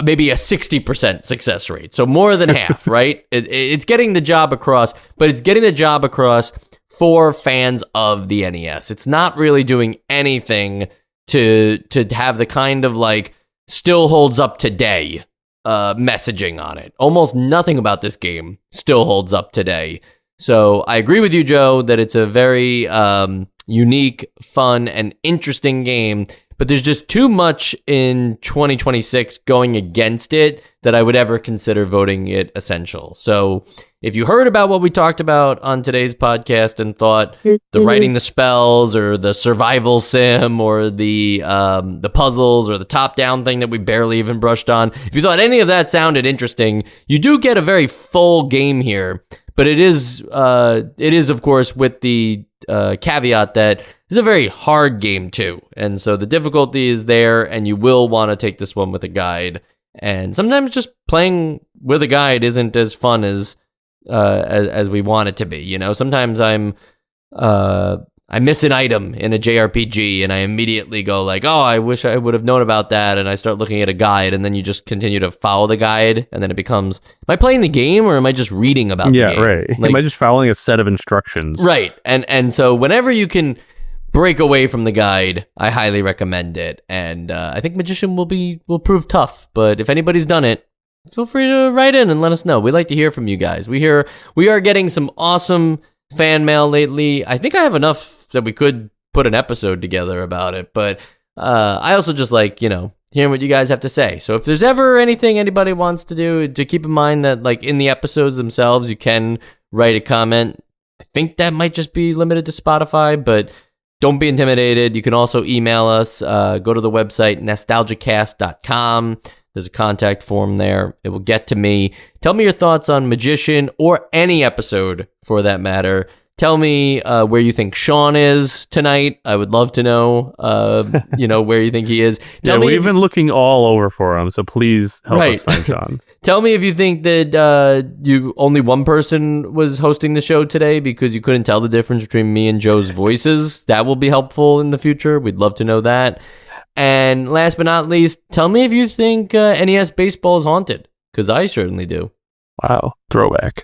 [SPEAKER 3] maybe a 60% success rate. So more than half, right? It's getting the job across, but it's getting the job across for fans of the NES. It's not really doing anything to have the kind of like still holds up today messaging on it. Almost nothing about this game still holds up today. So I agree with you, Joe, that it's a very unique, fun, and interesting game, but there's just too much in 2026 going against it that I would ever consider voting it essential. So if you heard about what we talked about on today's podcast and thought the writing the spells or the survival sim or the puzzles or the top-down thing that we barely even brushed on, if you thought any of that sounded interesting, you do get a very full game here. But it is of course, with the caveat that it's a very hard game too, and so the difficulty is there, and you will want to take this one with a guide And sometimes just playing with a guide isn't as fun as we want it to be. You know, sometimes I miss an item in a JRPG and I immediately go like, oh, I wish I would have known about that. And I start looking at a guide, and then you just continue to follow the guide. And then it becomes, am I playing the game or am I just reading about the game?
[SPEAKER 4] Yeah, right.
[SPEAKER 3] Like,
[SPEAKER 4] am I just following a set of instructions?
[SPEAKER 3] Right. And so whenever you can break away from the guide, I highly recommend it. And I think Magician will prove tough. But if anybody's done it, feel free to write in and let us know. We'd like to hear from you guys. We are getting some awesome fan mail lately. I think I have enough that we could put an episode together about it, but I also just like, you know, hearing what you guys have to say. So if there's ever anything anybody wants to do, to keep in mind that like in the episodes themselves, you can write a comment. I think that might just be limited to Spotify, but don't be intimidated. You can also email us. Go to the website, nostalgicast.com. There's a contact form there. It will get to me. Tell me your thoughts on Magician or any episode for that matter. Tell me where you think Sean is tonight. I would love to know, where you think he is.
[SPEAKER 4] Yeah, we've been looking all over for him, so please help us find Sean.
[SPEAKER 3] Tell me if you think that you only one person was hosting the show today because you couldn't tell the difference between me and Joe's voices. That will be helpful in the future. We'd love to know that. And last but not least, tell me if you think NES baseball is haunted, because I certainly do.
[SPEAKER 4] Wow, throwback.